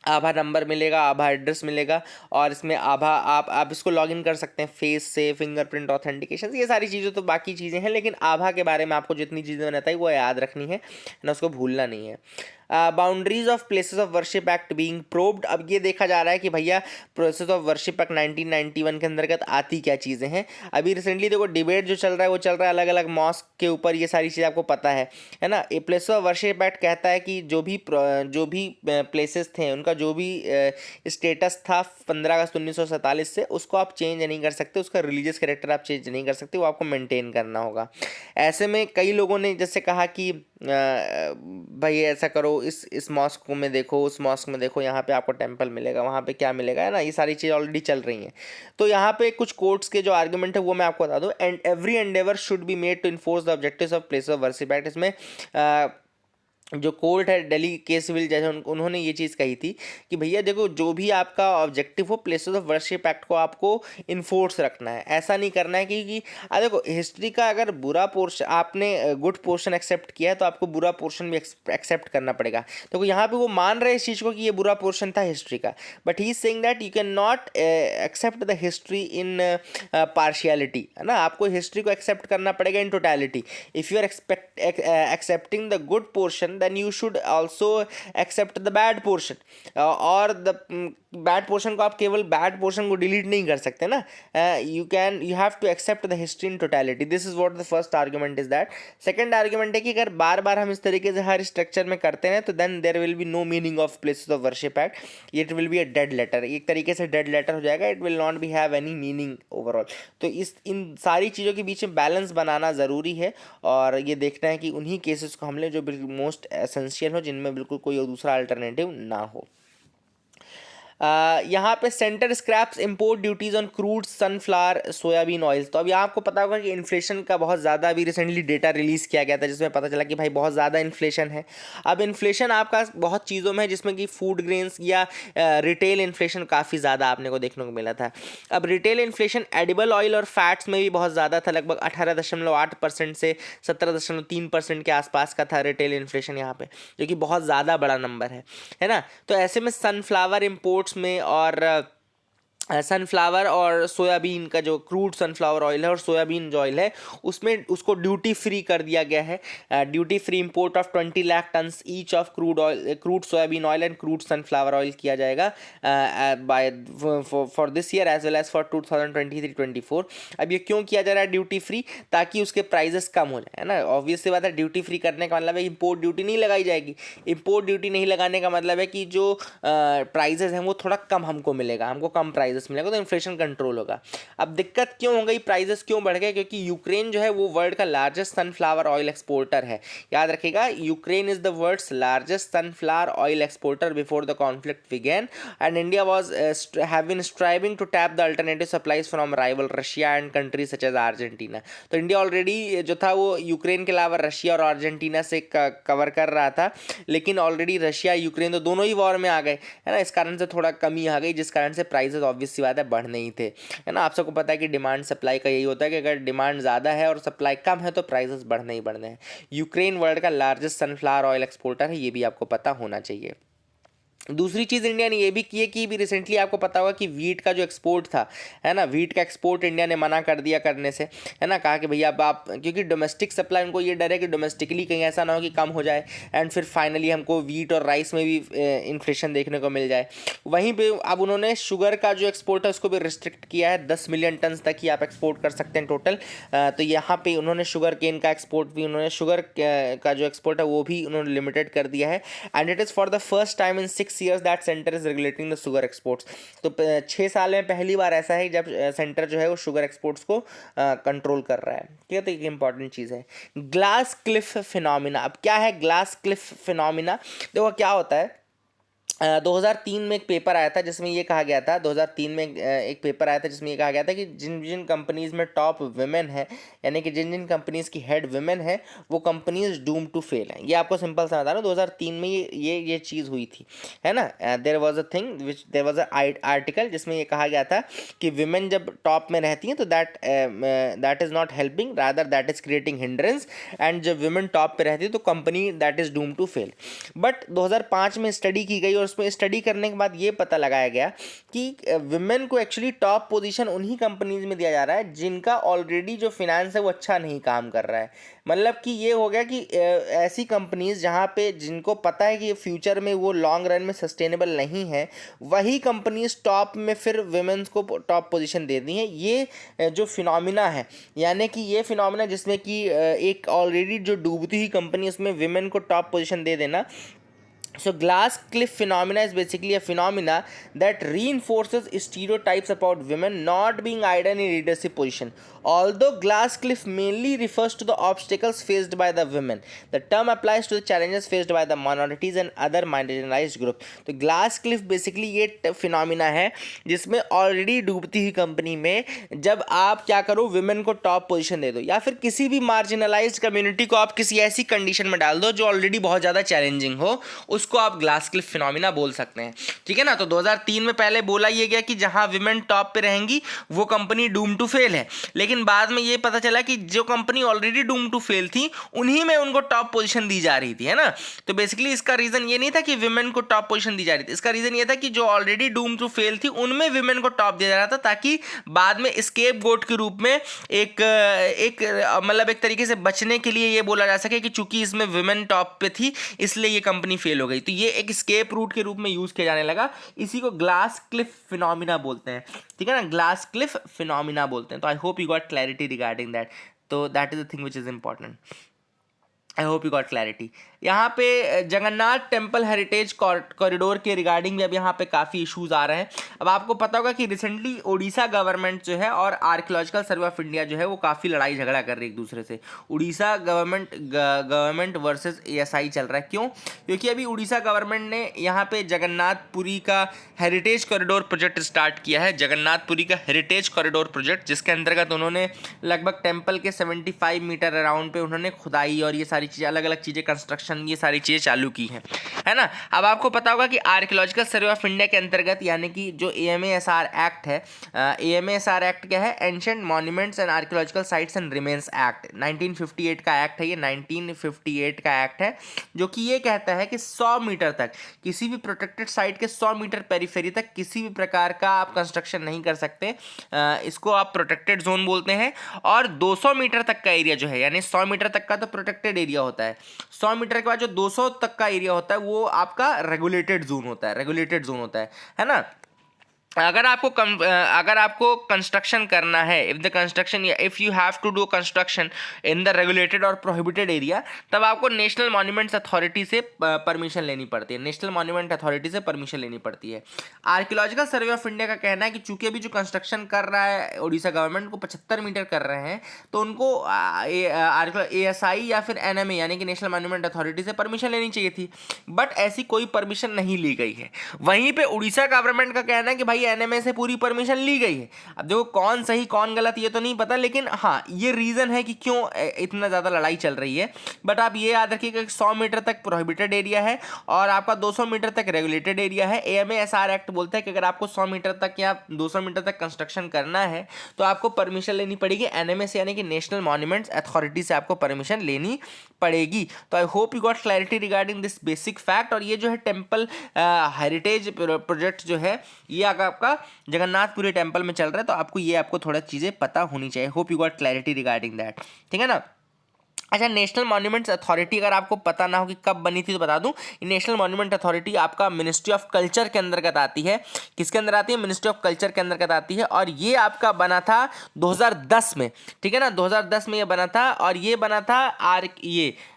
S1: आभा नंबर मिलेगा, आभा एड्रेस मिलेगा, और इसमें आभा आप इसको लॉगिन कर सकते हैं फेस से, फिंगरप्रिंट ऑथेंटिकेशन, ये सारी चीज़ें तो बाकी चीज़ें हैं, लेकिन आभा के बारे में आपको जितनी चीज़ें मैंने बताई वो याद रखनी है ना, उसको भूलना नहीं है। Boundaries of places of worship act being probed. अब ये देखा जा रहा है कि भैया प्लेसेस ऑफ वर्शिप एक्ट 1991 के अंतर्गत आती क्या चीज़ें हैं। अभी रिसेंटली देखो डिबेट जो चल रहा है वो चल रहा है अलग अलग मॉस्क के ऊपर, ये सारी चीज़ें आपको पता है ना। ये प्लेसेस ऑफ वर्शिप एक्ट कहता है कि जो भी प्लेसेस थे उनका जो भी स्टेटस था 15 अगस्त 1947 से, उसको आप चेंज नहीं कर सकते, उसका रिलीजियस कैरेक्टर आप चेंज नहीं कर सकते, वो आपको मेंटेन करना होगा। ऐसे में कई लोगों ने जैसे कहा कि भाई ऐसा करो, इस मॉस्क में देखो, उस मॉस्क में देखो, यहाँ पे आपको टेम्पल मिलेगा, वहाँ पे क्या मिलेगा, है ना, ये सारी चीज़ ऑलरेडी चल रही हैं। तो यहाँ पे कुछ कोर्ट्स के जो आर्गुमेंट है वो मैं आपको बता दूँ। And every endeavour should be made to enforce the objectives of place of worship act. इसमें जो कोर्ट है दिल्ली केस सिविल जज, उन्होंने ये चीज़ कही थी कि भैया देखो जो भी आपका ऑब्जेक्टिव हो, प्लेसेस ऑफ वर्शिप एक्ट को आपको इन्फोर्स रखना है, ऐसा नहीं करना है कि देखो हिस्ट्री का अगर बुरा पोर्शन, आपने गुड पोर्शन एक्सेप्ट किया है तो आपको बुरा पोर्शन भी एक्सेप्ट करना पड़ेगा। तो यहाँ पे वो मान रहे इस चीज़ को कि ये बुरा पोर्शन था हिस्ट्री का, but he is saying that you can not accept the history in partiality, है ना। आपको हिस्ट्री को एक्सेप्ट करना पड़ेगा in totality. If you are accepting the good portion then you should also accept the bad portion, और the बैड पोर्शन को आप केवल बैड पोर्शन को डिलीट नहीं कर सकते ना, you have to accept the history in totality. This is what the first argument is that. Second argument है कि अगर बार बार हम इस तरीके से हर स्ट्रक्चर में करते हैं तो then there will be no meaning of places of worship act, it will be a dead letter, एक तरीके से डेड लेटर हो जाएगा, it will not be have any meaning overall. तो इन सारी चीज़ों के बीच में बैलेंस बनाना ज़रूरी है, और ये देखना है कि उन्हीं केसेस को हम लें जो बिल्कुल मोस्ट एसेंशियल हो, जिनमें बिल्कुल कोई दूसरा अल्टरनेटिव ना हो। यहाँ पे centre scraps import duties on crude sunflower soybean oils. तो अब यहाँ आपको पता होगा कि इन्फ्लेशन का बहुत ज़्यादा अभी रिसेंटली डेटा रिलीज़ किया गया था जिसमें पता चला कि भाई बहुत ज़्यादा इन्फ्लेशन है। अब इन्फ्लेशन आपका बहुत चीज़ों में है जिसमें कि फूड ग्रेन्स या रिटेल इन्फ्लेशन काफ़ी ज़्यादा आपने को देखने को मिला था। अब रिटेल इन्फ्लेशन एडिबल ऑयल और फैट्स में भी बहुत ज़्यादा था, लगभग 18.8% से 17.3% के आसपास का था रिटेल इन्फ्लेशन यहाँ पे, जो कि बहुत ज़्यादा बड़ा नंबर है ना। तो ऐसे में सनफ्लावर इम्पोर्ट्स में और सनफ्लावर और सोयाबीन का जो क्रूड सनफ्लावर ऑयल है और सोयाबीन जो ऑयल है उसमें उसको ड्यूटी फ्री कर दिया गया है। Duty free import of 20 lakh tons each of crude soybean oil and crude sunflower oil किया जाएगा by for this year as well as for 2023-24। अब ये क्यों किया जा रहा है ड्यूटी फ्री? ताकि उसके प्राइजेस कम हो जाए, है ना। ऑब्वियस सी बात है, ड्यूटी फ्री करने का मतलब है इंपोर्ट ड्यूटी नहीं लगाई जाएगी। इंपोर्ट ड्यूटी नहीं लगाने का मतलब है कि जो प्राइजेस हैं वो थोड़ा कम हमको मिलेगा, हमको कम प्राइस प्राइजेस मिलेगा तो इन्फ्लेशन कंट्रोल होगा। अब दिक्कत क्यों हो गई, प्राइजेस क्यों बढ़ गए, क्योंकि यूक्रेन जो है वो वर्ल्ड का लार्जेस्ट सनफ्लावर ऑयल एक्सपोर्टर है। याद रखिएगा, Ukraine is the world's largest sunflower oil exporter before the conflict began, and India was have been striving to tap the alternative supplies from rival Russia and countries such as Argentina. तो इंडिया ऑलरेडी जो था वो यूक्रेन के अलावा रशिया और अर्जेंटीना से कवर कर रहा था, लेकिन ऑलरेडी रशिया यूक्रेन तो दोनों ही वॉर में आ गए, है ना। इस कारण से थोड़ा कमी आ गई, जिस कारण से प्राइसेस ऑब्वियस सी बात है बढ़ नहीं थे, है ना। आप सबको पता है कि डिमांड सप्लाई का यही होता है कि अगर डिमांड ज़्यादा है और सप्लाई कम है तो प्राइसेस बढ़ने ही बढ़ने हैं। यूक्रेन वर्ल्ड का लार्जेस्ट सनफ्लावर ऑयल एक्सपोर्टर है, ये भी आपको पता होना चाहिए। दूसरी चीज़ इंडिया ने ये भी की है कि भी रिसेंटली आपको पता होगा कि वीट का जो एक्सपोर्ट था, है ना, वीट का एक्सपोर्ट इंडिया ने मना कर दिया करने से, है ना। कहा कि भैया अब आप, क्योंकि डोमेस्टिक सप्लाई, उनको ये डर है कि डोमेस्टिकली कहीं ऐसा ना हो कि कम हो जाए एंड फिर फाइनली हमको वीट और राइस में भी इन्फ्लेशन देखने को मिल जाए। वहीं पे अब उन्होंने शुगर का जो एक्सपोर्ट है उसको भी रिस्ट्रिक्ट किया है, 10 मिलियन टन तक ही आप एक्सपोर्ट कर सकते हैं टोटल। तो यहाँ पे उन्होंने शुगर केन का एक्सपोर्ट भी, उन्होंने शुगर का जो एक्सपोर्ट है वो भी उन्होंने लिमिटेड कर दिया है, and it is for the first time in 6 years that centre is regulating the sugar exports. तो 6 साल में पहली बार ऐसा है जब सेंटर जो है वो शुगर एक्सपोर्ट्स को कंट्रोल कर रहा है, ठीक है। तो एक इंपॉर्टेंट चीज़ है ग्लास क्लिफ फिनोमिना। अब क्या है ग्लास क्लिफ फिनोमिना, देखो क्या होता है। 2003 में एक पेपर आया था जिसमें ये कहा गया था, 2003 में एक पेपर आया था जिसमें ये कहा गया था कि जिन जिन कंपनीज़ में टॉप वुमेन है, यानी कि जिन जिन कंपनीज़ की हेड वुमेन है, वो कंपनीज डूम टू फेल हैं। ये आपको सिंपल सा बता रहा हूँ, 2003 में ये चीज़ हुई थी, है ना। There was a thing which there was a article जिसमें ये कहा गया था कि वुमेन जब टॉप में रहती हैं तो that is not helping, rather that is creating hindrance, and जब वुमेन टॉप पे रहती है तो company that is doom to fail. But 2005 में स्टडी की गई और उसमें स्टडी करने के बाद ये पता लगाया गया कि वुमेन को एक्चुअली टॉप पोजीशन उन्हीं कंपनीज में दिया जा रहा है जिनका ऑलरेडी जो फिनेंस है वो अच्छा नहीं काम कर रहा है। मतलब कि ये हो गया कि ऐसी कंपनीज जहाँ पे जिनको पता है कि फ्यूचर में वो लॉन्ग रन में सस्टेनेबल नहीं है, वही कंपनीज टॉप में फिर वुमेन्स को टॉप पोजीशन दे दी हैं। ये जो फिनोमिना है, यानी कि ये फिनोमिना जिसमें कि एक ऑलरेडी जो डूबती हुई कंपनी उसमें वुमेन को टॉप पोजीशन दे देना। So glass cliff phenomena is basically a phenomena that reinforces stereotypes about women not being ideal in leadership position. Although glass cliff mainly refers to the obstacles faced by the women, the term applies to the challenges faced by the minorities and other marginalized group. तो glass cliff basically ये phenomena है जिसमें ऑलरेडी डूबती हुई कंपनी में जब आप क्या करो, वुमेन को टॉप पोजीशन दे दो या फिर किसी भी मार्जिनलाइज्ड कम्युनिटी को आप किसी ऐसी कंडीशन में डाल दो जो ऑलरेडी बहुत ज़्यादा चैलेंजिंग हो, उसको आप ग्लास क्लिफ फिनोमिना बोल सकते हैं, ठीक है ना। तो 2003 में पहले बोला ये गया कि जहां विमेन टॉप पे रहेंगी वो कंपनी डूम टू फेल है, लेकिन बाद में ये पता चला कि जो company already doom to fail थी उन्हीं में उनको टॉप पोजीशन दी जा रही थी, है ना। तो बेसिकली इसका रीजन ये नहीं था कि विमेन को टॉप पोजीशन दी जा रही थी, इसका रीजन ये था कि जो ऑलरेडी डूम टू फेल थी उनमें विमेन को टॉप दिया जा रहा था, ताकि बाद में स्केप गोट के रूप में एक मतलब एक तरीके से बचने के लिए ये बोला जा सके कि चूंकि इसमें विमेन टॉप पे थी इसलिए ये कंपनी फेल हो गई। तो ये एक स्केप रूट के रूप में यूज किया जाने लगा, इसी को ग्लास क्लिफ फिनोमिना बोलते हैं, ठीक है ना। ग्लास क्लिफ फिनोमिना बोलते हैं। तो I hope you got clarity regarding that. तो that is the thing which is important. I hope you got clarity. यहाँ पे जगन्नाथ टेम्पल हेरिटेज कॉरिडोर के रिगार्डिंग भी अब यहाँ पे काफ़ी इश्यूज आ रहे हैं। अब आपको पता होगा कि रिसेंटली उड़ीसा गवर्नमेंट जो है और आर्कियोलॉजिकल सर्वे ऑफ इंडिया जो है वो काफ़ी लड़ाई झगड़ा कर रही है एक दूसरे से। उड़ीसा गवर्नमेंट वर्सेस ASI चल रहा है। क्यों? क्योंकि अभी उड़ीसा गवर्नमेंट ने यहाँ पे जगन्नाथपुरी का हेरिटेज कॉरिडोर प्रोजेक्ट स्टार्ट किया है, जगन्नाथपुरी का हेरिटेज कॉरिडोर प्रोजेक्ट, जिसके अंतर्गत उन्होंने लगभग टेम्पल के 75 मीटर अराउंड पे उन्होंने खुदाई और ये सारी चीज़ें, अलग अलग चीज़ें, कंस्ट्रक्शन, ये सारी चीज़ें चालू की हैं, है ना। अब आपको पता होगा कि आर्कियोलॉजिकल सर्वे ऑफ इंडिया के अंतर्गत यानी कि जो AMASR एक्ट है, AMASR एक्ट क्या है? Ancient monuments and archaeological sites and remains act, 1958 का एक्ट है ये, 1958 का एक्ट है, जो कि ये कहता है कि 100 मीटर तक किसी भी प्रोटेक्टेड साइट के 100 मीटर पेरिफेरी तक किसी भी प्रकार का आप कंस्ट्रक्शन नहीं कर सकते, इसको आप प्रोटेक्टेड जोन बोलते हैं। और 200 मीटर तक का एरिया जो है, यानी 100 मीटर तक का तो प्रोटेक्टेड एरिया होता है, 100 मीटर के बाद जो 200 तक का एरिया होता है वो आपका रेगुलेटेड जोन होता है, रेगुलेटेड जोन होता है ना। अगर आपको कंस्ट्रक्शन करना है, if you have to do construction in the regulated और प्रोहिबिटेड एरिया, तब आपको नेशनल मॉन्यूमेंट्स अथॉरिटी से परमिशन लेनी पड़ती है, नेशनल मॉन्यूमेंट अथॉरिटी से परमिशन लेनी पड़ती है। आर्कियोलॉजिकल सर्वे ऑफ इंडिया का कहना है कि चूंकि अभी जो कंस्ट्रक्शन कर रहा है उड़ीसा गवर्नमेंट को 75 मीटर कर रहे हैं, तो उनको ASI या फिर NMA यानी कि नेशनल मॉन्यूमेंट अथॉरिटी से परमिशन लेनी चाहिए थी, बट ऐसी कोई परमिशन नहीं ली गई है। वहीं पे उड़ीसा गवर्नमेंट का कहना है कि भाई NMA से पूरी परमिशन ली गई है। अब देखो कौन सही कौन गलत ये तो नहीं पता, लेकिन हाँ ये रीज़न है कि क्यों इतना ज़्यादा लड़ाई चल रही है। बट आप ये याद रखिएगा कि 100 मीटर तक प्रोहिबिटेड एरिया है और आपका 200 मीटर तक रेगुलेटेड एरिया है। AMASR एक्ट बोलता है कि अगर आपको 100 मीटर तक या 200 मीटर तक कंस्ट्रक्शन करना है तो आपको परमिशन लेनी पड़ेगी NMA से, यानी कि नेशनल मॉन्यूमेंट्स अथॉरिटी से आपको परमिशन लेनी पड़ेगी। तो I hope you got clarity regarding this basic fact. और ये जो है टेम्पल हेरिटेज प्रोजेक्ट जो है ये आपका जगन्नाथपुरी टेम्पल में चल रहा है, तो आपको थोड़ा चीज़ें पता होनी चाहिए। Hope you got clarity regarding that, ठीक है ना। अच्छा, नेशनल मॉन्यूमेंट्स अथॉरिटी अगर आपको पता ना हो कि कब बनी थी तो बता दूं, नेशनल मॉन्यूमेंट अथॉरिटी आपका मिनिस्ट्री ऑफ कल्चर के अंतर्गत आती है। किसके अंदर आती है? मिनिस्ट्री ऑफ कल्चर के अंतर्गत आती है। और ये आपका बना था 2010 में, ठीक है ना, 2010 में ये बना था। और ये बना था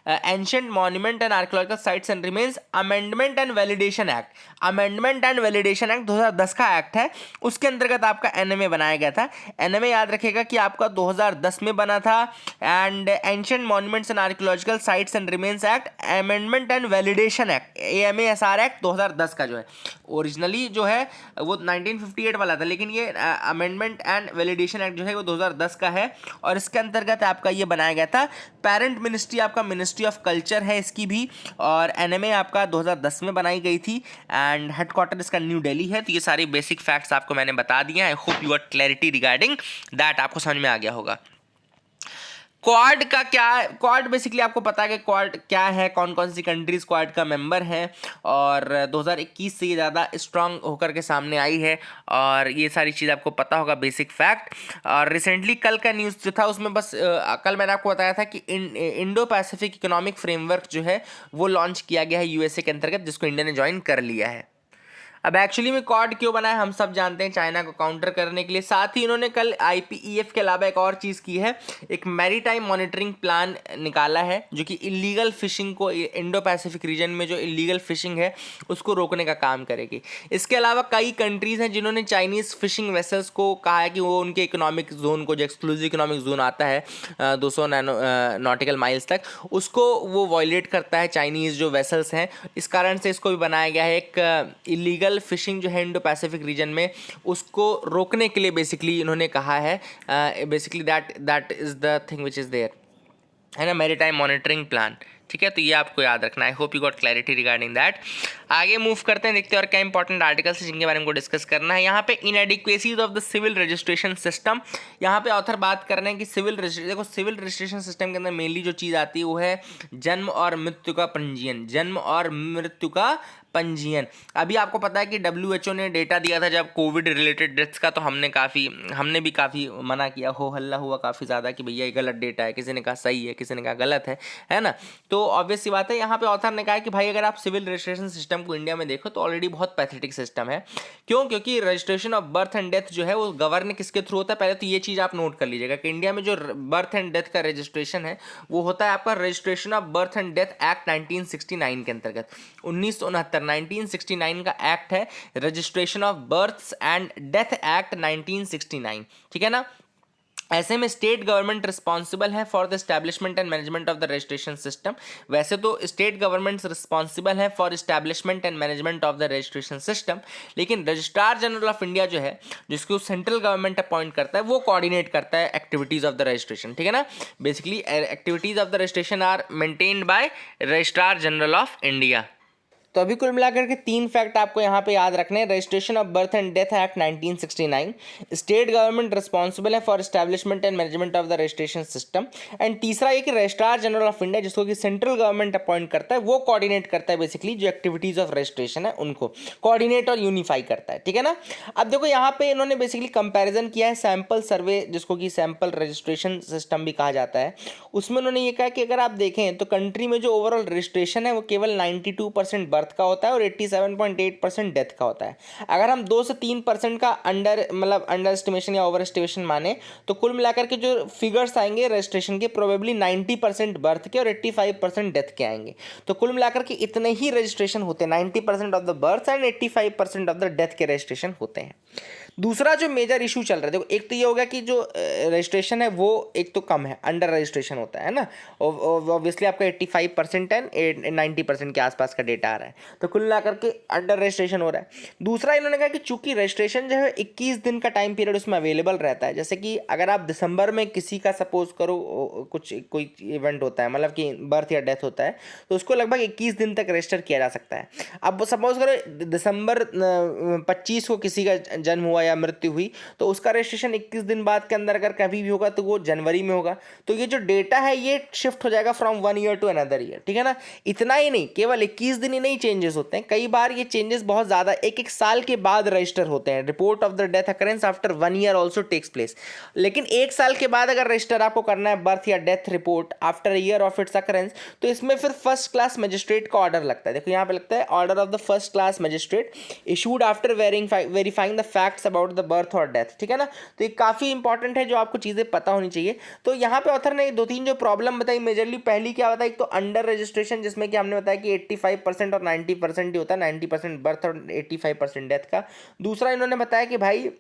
S1: ancient monument and archaeological sites and remains amendment and validation act. Amendment and validation act 2010 का एक्ट है, उसके अंतर्गत आपका NMA बनाया गया था। NMA याद रखेगा कि आपका 2010 में बना था। And ancient monuments and archaeological sites and remains act, amendment and validation act, AMASR act 2010 का जो है, ओरिजिनली जो है वो 1958 वाला था, लेकिन ये अमेंडमेंट एंड वैलिडेशन एक्ट जो है वो 2010 का है। और इसके अंतर्गत आपका ये बनाया गया था। पेरेंट मिनिस्ट्री आपका मिनिस्ट्री ऑफ कल्चर है इसकी भी। और NMA आपका 2010 में बनाई गई थी एंड हेडक्वार्टर इसका न्यू दिल्ली है। तो ये सारे बेसिक फैक्ट्स आपको मैंने बता दिए। आई hope you got clarity regarding that, आपको समझ में आ गया होगा। क्वाड का क्या है? क्वाड बेसिकली आपको पता है कि क्वाड क्या है, कौन कौन सी कंट्रीज क्वाड का मेंबर है, और 2021 से ये ज़्यादा स्ट्रांग होकर के सामने आई है। और ये सारी चीज़ आपको पता होगा, बेसिक फैक्ट। और रिसेंटली कल का न्यूज़ जो था उसमें बस कल मैंने आपको बताया था कि इंडो पैसिफिक इकोनॉमिक फ्रेमवर्क जो है वो लॉन्च किया गया है USA के अंतर्गत, जिसको इंडिया ने ज्वाइन कर लिया है। अब एक्चुअली में क्वाड क्यों बना है हम सब जानते हैं, चाइना को काउंटर करने के लिए। साथ ही इन्होंने कल IPEF के अलावा एक और चीज़ की है, एक मैरीटाइम मॉनिटरिंग प्लान निकाला है जो कि इलीगल फिशिंग को, इंडो पैसिफिक रीजन में जो इलीगल फिशिंग है उसको रोकने का काम करेगी। इसके अलावा कई कंट्रीज़ हैं जिन्होंने चाइनीज़ फिशिंग वेसल्स को कहा है कि वो उनके इकोनॉमिक जोन को, जो एक्सक्लूसिव इकोनॉमिक जोन आता है 200 नॉटिकल माइल्स तक, उसको वो वॉयलेट करता है चाइनीज़ जो वेसल्स हैं। इस कारण से इसको भी बनाया गया है एक इलीगल फिशिंग जो है इंडो पैसिफिक रीजन में, उसको रोकने के लिए बेसिकली इन्होंने कहा है। Basically that is the thing which is there, है ना, मैरीटाइम मॉनिटरिंग प्लान, ठीक है। तो ये आपको याद रखना है। आई hope you got clarity regarding that. आगे मूव करते हैं, देखते हैं और क्या इंपॉर्टेंट आर्टिकल्स जिनके बारे में को डिस्कस करना है। यहाँ पे inadequacies of the civil registration system, यहाँ पे ऑथर बात कर रहे हैं कि सिविल रजिस्ट्रेशन सिस्टम के अंदर मेनली जो चीज़ आती है वो है जन्म और मृत्यु का पंजीयन। जन्म और मृत्यु का पंजीयन। अभी आपको पता है कि WHO ने डेटा दिया था जब कोविड रिलेटेड डेथ्स का, तो हमने भी काफ़ी मना किया, हो हल्ला हुआ काफ़ी ज़्यादा कि भैया ये गलत डेटा है, किसी ने कहा सही है, किसी ने कहा गलत है ना। तो ऑब्वियस सी बात है, यहाँ पे ऑथर ने कहा कि भाई अगर आप सिविल रजिस्ट्रेशन सिस्टम को इंडिया में देखो तो ऑलरेडी बहुत पैथेटिक सिस्टम है। क्यों? क्योंकि registration of birth and death जो है वो गवर्न किसके थ्रू होता है। पहले तो ये चीज़ आप नोट कर लीजिएगा कि इंडिया में जो बर्थ एंड डेथ का रजिस्ट्रेशन है वो होता है आपका registration of birth and death act 1969 के अंतर्गत। 1969 का एक्ट है registration of births and death act 1969, ठीक है ना। ऐसे में स्टेट गवर्नमेंट रिस्पॉन्सिबल है for the establishment and management of the registration system. वैसे तो स्टेट गवर्नमेंट्स रिस्पॉन्सिबल है for establishment and management of the registration system, लेकिन रजिस्ट्रार जनरल ऑफ इंडिया जो है, जिसको सेंट्रल गवर्नमेंट अपॉइंट करता है, वो कोऑर्डिनेट करता है एक्टिविटीज ऑफ द रजिस्ट्रेशन, ठीक है ना। Basically activities of the registration are maintained by registrar general of India. तो अभी कुल मिलाकर के 3 फैक्ट आपको यहाँ पे याद रखने हैं। Registration of birth and death act 1969, state government responsible है for establishment and management of the registration system, and तीसरा ये कि रजिस्ट्रार जनरल ऑफ इंडिया, जिसको कि सेंट्रल गवर्नमेंट अपॉइंट करता है, वो कोऑर्डिनेट करता है बेसिकली जो एक्टिविटीज ऑफ रजिस्ट्रेशन है उनको कोऑर्डिनेट और यूनिफाई करता है, ठीक है ना। अब देखो यहाँ पे इन्होंने बेसिकली कंपेरिजन किया है सैंपल सर्वे, जिसको कि सैंपल रजिस्ट्रेशन सिस्टम भी कहा जाता है। उसमें उन्होंने ये कहा कि अगर आप देखें तो कंट्री में जो ओवरऑल रजिस्ट्रेशन है वो केवल 92% बर्थ बर्थ का होता है और 87.8% डेथ का होता है। अगर हम 2 से 3% का अंडर एस्टिमेशन या ओवर एस्टिमेशन माने तो कुल मिलाकर के जो फिगर्स आएंगे रजिस्ट्रेशन के प्रोबेबली 90% बर्थ के और 85% डेथ के आएंगे। तो कुल मिलाकर के इतने ही रजिस्ट्रेशन होते हैं, 90% of the birth and 85% of the death के रजिस्ट्रेशन होते हैं। दूसरा जो मेजर इशू चल रहा है, देखो एक तो ये होगा कि जो रजिस्ट्रेशन है वो एक तो कम है, अंडर रजिस्ट्रेशन होता है ना, ऑब्वियसली आपका 85% एंड 90% के आसपास का डेटा आ रहा है, तो कुल मिलाकर के अंडर रजिस्ट्रेशन हो रहा है। दूसरा इन्होंने कहा कि चूंकि रजिस्ट्रेशन जो है 21 दिन का टाइम पीरियड उसमें अवेलेबल रहता है, जैसे कि अगर आप दिसंबर में किसी का सपोज करो कोई इवेंट होता है, मतलब कि बर्थ या डेथ होता है, तो उसको लगभग 21 दिन तक रजिस्टर किया जा सकता है। अब सपोज करो दिसंबर 25 को किसी का जन्म हुआ या मृत्यु हुई, तो उसका रजिस्ट्रेशन 21 दिन बाद के अंदर अगर कभी भी होगा तो वो जनवरी में होगा। तो ये जो डेटा है ये शिफ्ट हो जाएगा from 1 year to another year, ठीक है ना। इतना ही नहीं, केवल 21 दिन ही नहीं चेंजेस होते हैं, कई बार ये चेंजेस बहुत ज़्यादा एक साल के बाद रजिस्टर होते हैं। Report of the death occurrence after 1 year also takes place. लेकिन 1 साल के बाद अगर रजिस्टर आपको करना है बर्थ या death report after year of its occurrence, तो इसमें फिर फर्स्ट क्लास मजिस्ट्रेट का ऑर्डर लगता है। देखो यहाँ पे लगता है order of the first class magistrate issued after verifying the facts about the birth और डेथ, ठीक है ना। तो ये काफ़ी इंपॉर्टेंट है, जो आपको चीज़ें पता होनी चाहिए। तो यहाँ पे ऑथर ने 2-3 जो प्रॉब्लम बताई मेजरली, पहली क्या बताई, एक तो अंडर रजिस्ट्रेशन, जिसमें कि हमने बताया कि 85% और 90% ही होता है, 90% बर्थ और 85% डेथ का। दूसरा इन्होंने बताया कि भाई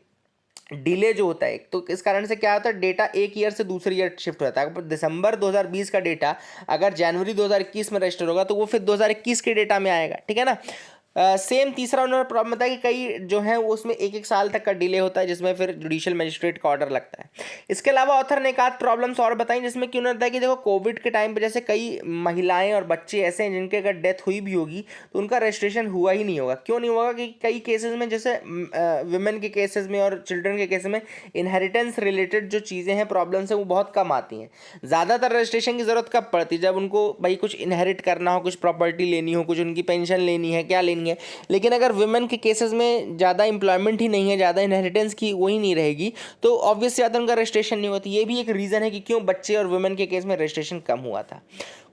S1: डिले जो होता है, तो इस कारण से क्या होता है, डेटा एक ईयर से दूसरे ईयर शिफ्ट होता है। दिसंबर 2020 का डेटा अगर जनवरी 2021 में रजिस्टर होगा तो वो फिर 2021 के डेटा में आएगा, ठीक है ना। सेम तीसरा उन्होंने प्रॉब्लम बताया कि कई जो है वो उसमें 1-1 साल तक का डिले होता है, जिसमें फिर जुडिशियल मजिस्ट्रेट का ऑर्डर लगता है। इसके अलावा ऑथर ने एक आध प्रॉब्लम्स और बताई, जिसमें कि उन्होंने बताया कि देखो कोविड के टाइम पे जैसे कई महिलाएं और बच्चे ऐसे हैं जिनके अगर डेथ हुई भी होगी तो उनका रजिस्ट्रेशन हुआ ही नहीं होगा। क्यों नहीं होगा कि कई केसेस में, जैसे विमेन के केसेस में और चिल्ड्रन के केसेस में इनहेरिटेंस रिलेटेड जो चीज़ें हैं, प्रॉब्लम्स हैं, वो बहुत कम आती हैं। ज़्यादातर रजिस्ट्रेशन की ज़रूरत कब पड़ती है, जब उनको भाई कुछ इनहेरिट करना हो, कुछ प्रॉपर्टी लेनी हो, कुछ उनकी पेंशन लेनी है, क्या लेनी है। लेकिन अगर वुमेन के केसेस में ज़्यादा एम्प्लॉयमेंट ही नहीं है, ज़्यादा इनहेरिटेंस की वही नहीं रहेगी, तो ऑब्वियस ज़्यादा उनका रजिस्ट्रेशन नहीं होती। ये भी एक रीज़न है कि क्यों बच्चे और वुमेन के केस में रजिस्ट्रेशन कम हुआ था।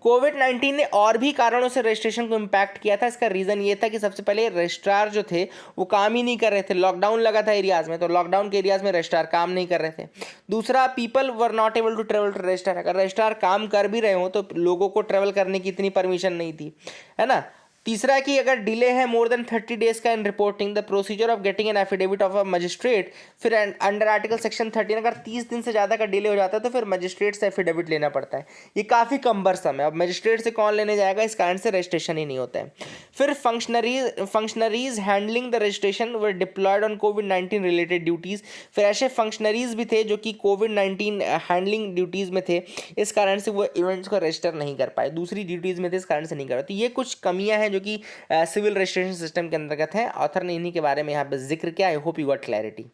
S1: कोविड-19 ने और भी कारणों से रजिस्ट्रेशन को इम्पैक्ट किया था। इसका रीज़न ये था कि सबसे पहले रजिस्ट्रार जो थे वो काम ही नहीं कर रहे थे, लॉकडाउन लगा था एरियाज़ में, तो लॉकडाउन के एरियाज़ में रजिस्ट्रार काम नहीं कर रहे थे। दूसरा, people were not able to travel to register. अगर रजिस्ट्रार काम कर भी रहे हो तो लोगों को ट्रेवल करने की इतनी परमिशन नहीं थी, है ना। तीसरा कि अगर डिले है मोर देन 30 डेज का in reporting the procedure of getting an affidavit of a magistrate, फिर अंडर आर्टिकल सेक्शन 13 अगर 30 दिन से ज़्यादा का डिले हो जाता है तो फिर मजिस्ट्रेट से एफिडेविट लेना पड़ता है। ये काफ़ी कम्बरसम है, अब मजिस्ट्रेट से कौन लेने जाएगा, इस कारण से रजिस्ट्रेशन ही नहीं होता है। फिर functionaries handling the registration were diploid on covid related duties. फिर ऐसे फंक्शनरीज भी थे जो कि कोविड-19 हैंडलिंग ड्यूटीज़ में थे, इस कारण से वो इवेंट्स को रजिस्टर नहीं कर पाए, दूसरी ड्यूटीज़ में थे, इस कारण से नहीं कर पाए। तो ये कुछ कमियां हैं जो कि सिविल रजिस्ट्रेशन सिस्टम के अंतर्गत है। ऑथर ने इन्हीं के बारे में यहाँ पे जिक्र किया। आई होप यू गॉट क्लैरिटी।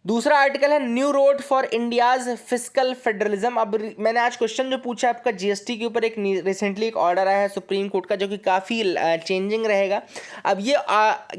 S1: दूसरा आर्टिकल है new road for India's fiscal federalism. अब मैंने आज क्वेश्चन जो पूछा आपका जीएसटी के ऊपर, एक रिसेंटली एक ऑर्डर आया है सुप्रीम कोर्ट का जो कि काफ़ी चेंजिंग रहेगा। अब ये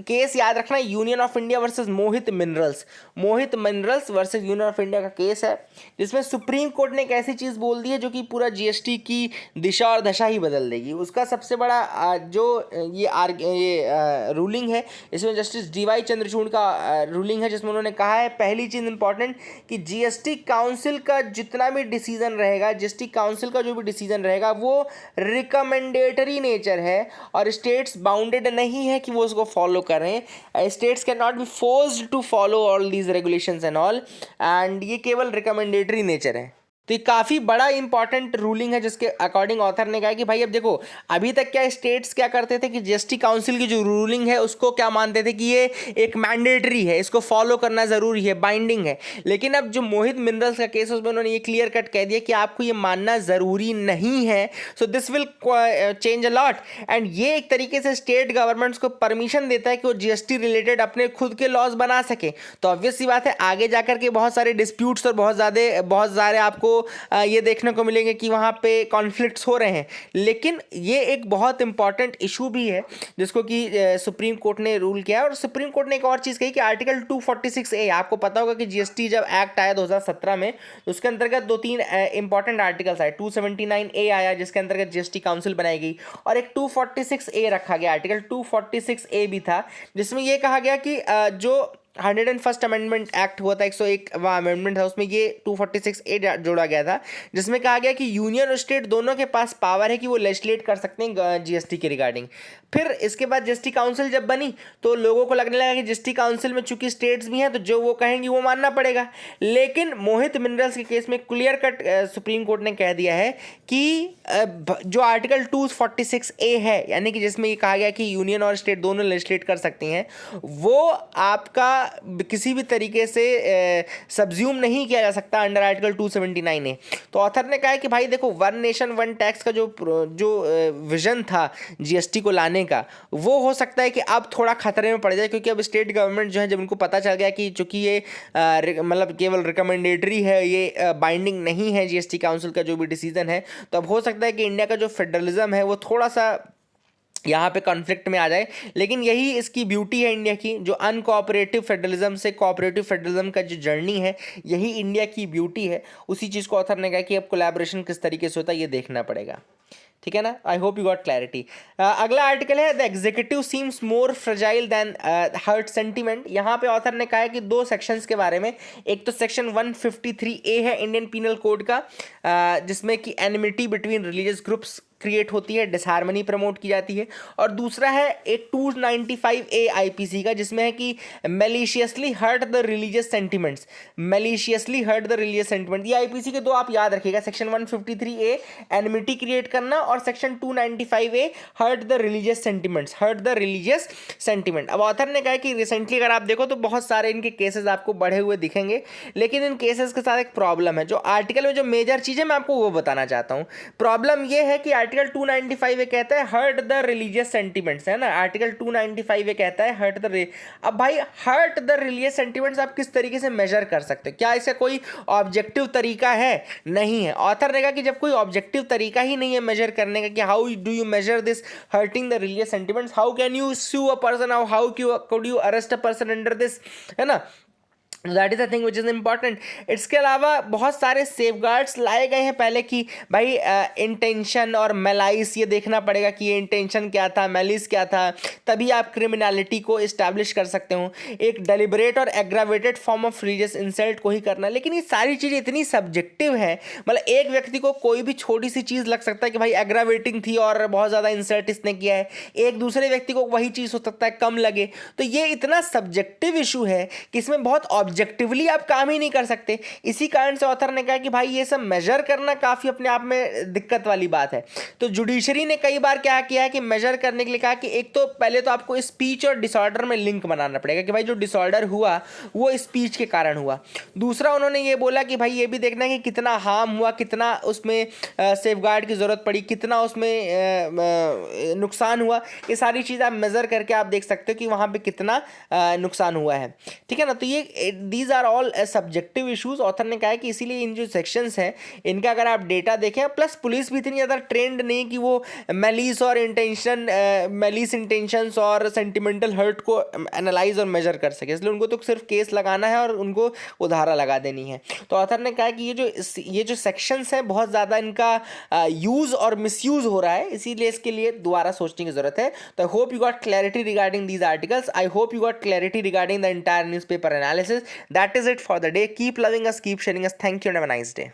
S1: केस याद रखना, union of India versus Mohit minerals versus union of India का केस है, जिसमें सुप्रीम कोर्ट ने एक ऐसी चीज़ बोल दी है जो कि पूरा जीएसटी की दिशा और दशा ही बदल देगी। उसका सबसे बड़ा जो ये रूलिंग है, इसमें जस्टिस डीवाई चंद्रचूड़ का रूलिंग है, जिसमें उन्होंने कहा है पहली चीज़ इंपॉर्टेंट कि जीएसटी काउंसिल का जितना भी डिसीजन रहेगा, जीएसटी काउंसिल का जो भी डिसीजन रहेगा वो रिकमेंडेटरी नेचर है और स्टेट्स बाउंडेड नहीं है कि वो उसको फॉलो करें। States can not be forced to follow all these regulations and all, and ये केवल रिकमेंडेटरी नेचर है। तो ये काफ़ी बड़ा इंपॉर्टेंट रूलिंग है, जिसके अकॉर्डिंग ऑथर ने कहा कि भाई अब देखो, अभी तक क्या स्टेट्स क्या करते थे कि जीएसटी काउंसिल की जो रूलिंग है उसको क्या मानते थे कि ये एक मैंडेटरी है, इसको फॉलो करना ज़रूरी है, बाइंडिंग है। लेकिन अब जो मोहित मिनरल्स का केस है उसमें उन्होंने ये क्लियर कट कह दिया कि आपको ये मानना ज़रूरी नहीं है। So this will change a lot, and ये एक तरीके से स्टेट गवर्नमेंट्स को परमिशन देता है कि वो जीएसटी रिलेटेड अपने खुद के लॉज बना सके। तो ऑब्वियस सी बात है, आगे जाकर के बहुत सारे डिस्प्यूट्स और बहुत सारे आपको ये देखने को मिलेंगे कि वहाँ पे कॉन्फ्लिक्ट्स हो रहे हैं। लेकिन ये एक बहुत इंपॉर्टेंट इशू भी है जिसको कि सुप्रीम कोर्ट ने रूल किया है। और सुप्रीम कोर्ट ने एक और चीज़ कही कि आर्टिकल 246A, आपको पता होगा कि जीएसटी जब एक्ट आया 2017 में, तो उसके अंतर्गत 2-3 इंपॉर्टेंट आर्टिकल्स आए। 279A आया जिसके अंतर्गत जीएसटी काउंसिल बनाई गई, और एक 246A रखा गया, आर्टिकल 246A भी था, जिसमें यह कहा गया कि जो 101st अमेंडमेंट एक्ट हुआ था, 101वां अमेंडमेंट था, उसमें ये 246A जोड़ा गया था, जिसमें कहा गया कि यूनियन और स्टेट दोनों के पास पावर है कि वो लेजिस्लेट कर सकते हैं जीएसटी के रिगार्डिंग। फिर इसके बाद जीएसटी काउंसिल जब बनी तो लोगों को लगने लगा कि जीएसटी काउंसिल में चूंकि स्टेट्स भी हैं तो जो वो कहेंगी वो मानना पड़ेगा। लेकिन मोहित मिनरल्स के केस में क्लियर कट सुप्रीम कोर्ट ने कह दिया है कि जो आर्टिकल 246A है, यानी कि जिसमें ये कहा गया कि यूनियन और स्टेट दोनों लेजिस्लेट कर सकती हैं, वो आपका किसी भी तरीके से सब्ज्यूम नहीं किया जा सकता अंडर आर्टिकल 279A। तो ऑथर ने कहा है कि भाई देखो, वन नेशन वन टैक्स का जो विजन था जीएसटी को लाने का, वो हो सकता है कि अब थोड़ा खतरे में पड़ जाए, क्योंकि अब स्टेट गवर्नमेंट जो है, जब उनको पता चल गया कि चूंकि ये मतलब केवल रिकमेंडेटरी है, ये बाइंडिंग नहीं है जीएसटी काउंसिल का जो भी डिसीजन है, तो अब हो सकता है कि इंडिया का जो फेडरलिज्म है वो थोड़ा सा यहाँ पे कॉन्फ्लिक्ट में आ जाए। लेकिन यही इसकी ब्यूटी है इंडिया की, जो अनकोऑपरेटिव फेडरलिज्म से कोऑपरेटिव फेडरलिज्म का जो जर्नी है, यही इंडिया की ब्यूटी है। उसी चीज़ को ऑथर ने कहा कि अब कोलैबोरेशन किस तरीके से होता है ये देखना पड़ेगा। ठीक है ना, I hope you got clarity. अगला आर्टिकल है the executive seems more fragile than hurt sentiment. यहाँ पे ऑथर ने कहा है कि दो सेक्शंस के बारे में, एक तो सेक्शन 153A है इंडियन पीनल कोड का, जिसमें कि enmity between religious groups create होती है, डिसहार्मनी प्रमोट की जाती है, और दूसरा है एक 295A आईपीसी का, जिसमें है कि maliciously hurt the religious sentiments, maliciously hurt the religious sentiment. ये आईपीसी के दो आप याद रखिएगा, सेक्शन 153A एनिमिटी क्रिएट करना, और section 295A hurt the religious sentiments, hurt the religious sentiment. अब ऑथर ने कहा कि रिसेंटली अगर आप देखो तो बहुत सारे इनके केसेस आपको बढ़े हुए दिखेंगे, लेकिन इन केसेस के साथ एक प्रॉब्लम है। जो आर्टिकल में जो मेजर चीज़ है मैं आपको वो बताना चाहता हूँ। प्रॉब्लम ये है कि आर्टिकल 295 कहता है हर्ट द रिलीजियस सेंटिमेंट्स, है ना, आर्टिकल 295 कहता है हर्ट द। अब भाई हर्ट द रिलीजियस सेंटिमेंट्स आप किस तरीके से मेजर कर सकते हो? क्या इसका कोई ऑब्जेक्टिव तरीका है? नहीं है। ऑथर ने कहा कि जब कोई ऑब्जेक्टिव तरीका ही नहीं है मेजर करने का कि how do you measure this hurting the religious sentiments, how can you sue a person, how could you arrest a person under this, है ना, that is the thing which is important. इसके अलावा बहुत सारे सेफगार्ड्स लाए गए हैं पहले कि भाई इंटेंशन और मेलाइस ये देखना पड़ेगा कि ये इंटेंशन क्या था, मेलिस क्या था, तभी आप क्रिमिनलिटी को इस्टेब्लिश कर सकते हो। एक डेलिबरेट और aggravated form of religious insult को ही करना, लेकिन ये सारी चीज़ें इतनी सब्जेक्टिव है, मतलब एक व्यक्ति को कोई भी छोटी सी चीज़ लग सकता है कि भाई एग्रावेटिंग थी और बहुत ज़्यादा इंसल्ट इसने किया है, एक दूसरे व्यक्ति को वही चीज़ हो सकता है कम लगे। तो ये इतना सब्जेक्टिव इशू है कि इसमें बहुत ऑब्जेक्टिवली आप काम ही नहीं कर सकते। इसी कारण से ऑथर ने कहा कि भाई ये सब मेजर करना काफ़ी अपने आप में दिक्कत वाली बात है। तो जुडिशरी ने कई बार क्या किया है कि मेजर करने के लिए कहा कि एक तो पहले तो आपको स्पीच और डिसऑर्डर में लिंक बनाना पड़ेगा कि भाई जो डिसऑर्डर हुआ वो स्पीच के कारण हुआ। दूसरा उन्होंने ये बोला कि भाई ये भी देखना है कि कितना हार्म हुआ, कितना उसमें सेफगार्ड की ज़रूरत पड़ी, कितना उसमें नुकसान हुआ। ये सारी चीज़ आप मेज़र करके आप देख सकते हो कि वहाँ पे कितना नुकसान हुआ है। ठीक है ना, तो ये these are all subjective issues. Author ने कहा है कि इसीलिए इन जो सेक्शंस हैं इनका अगर आप डेटा देखें, प्लस पुलिस भी इतनी ज़्यादा ट्रेंड नहीं कि वो मैलिस और मैलिस इंटेंशंस और सेंटिमेंटल हर्ट को एनालाइज और मेजर कर सके, इसलिए उनको तो सिर्फ केस लगाना है और उनको उधारा लगा देनी है। तो ऑथर ने कहा है कि ये जो सेक्शंस हैं बहुत ज़्यादा इनका यूज़ और मिसयूज़ हो रहा है, इसीलिए इसके लिए दोबारा सोचने की ज़रूरत है। तो I hope you got clarity regarding these articles, I hope you got clarity regarding the entire newspaper analysis. That is it for the day. Keep loving us, keep sharing us. Thank you and have a nice day.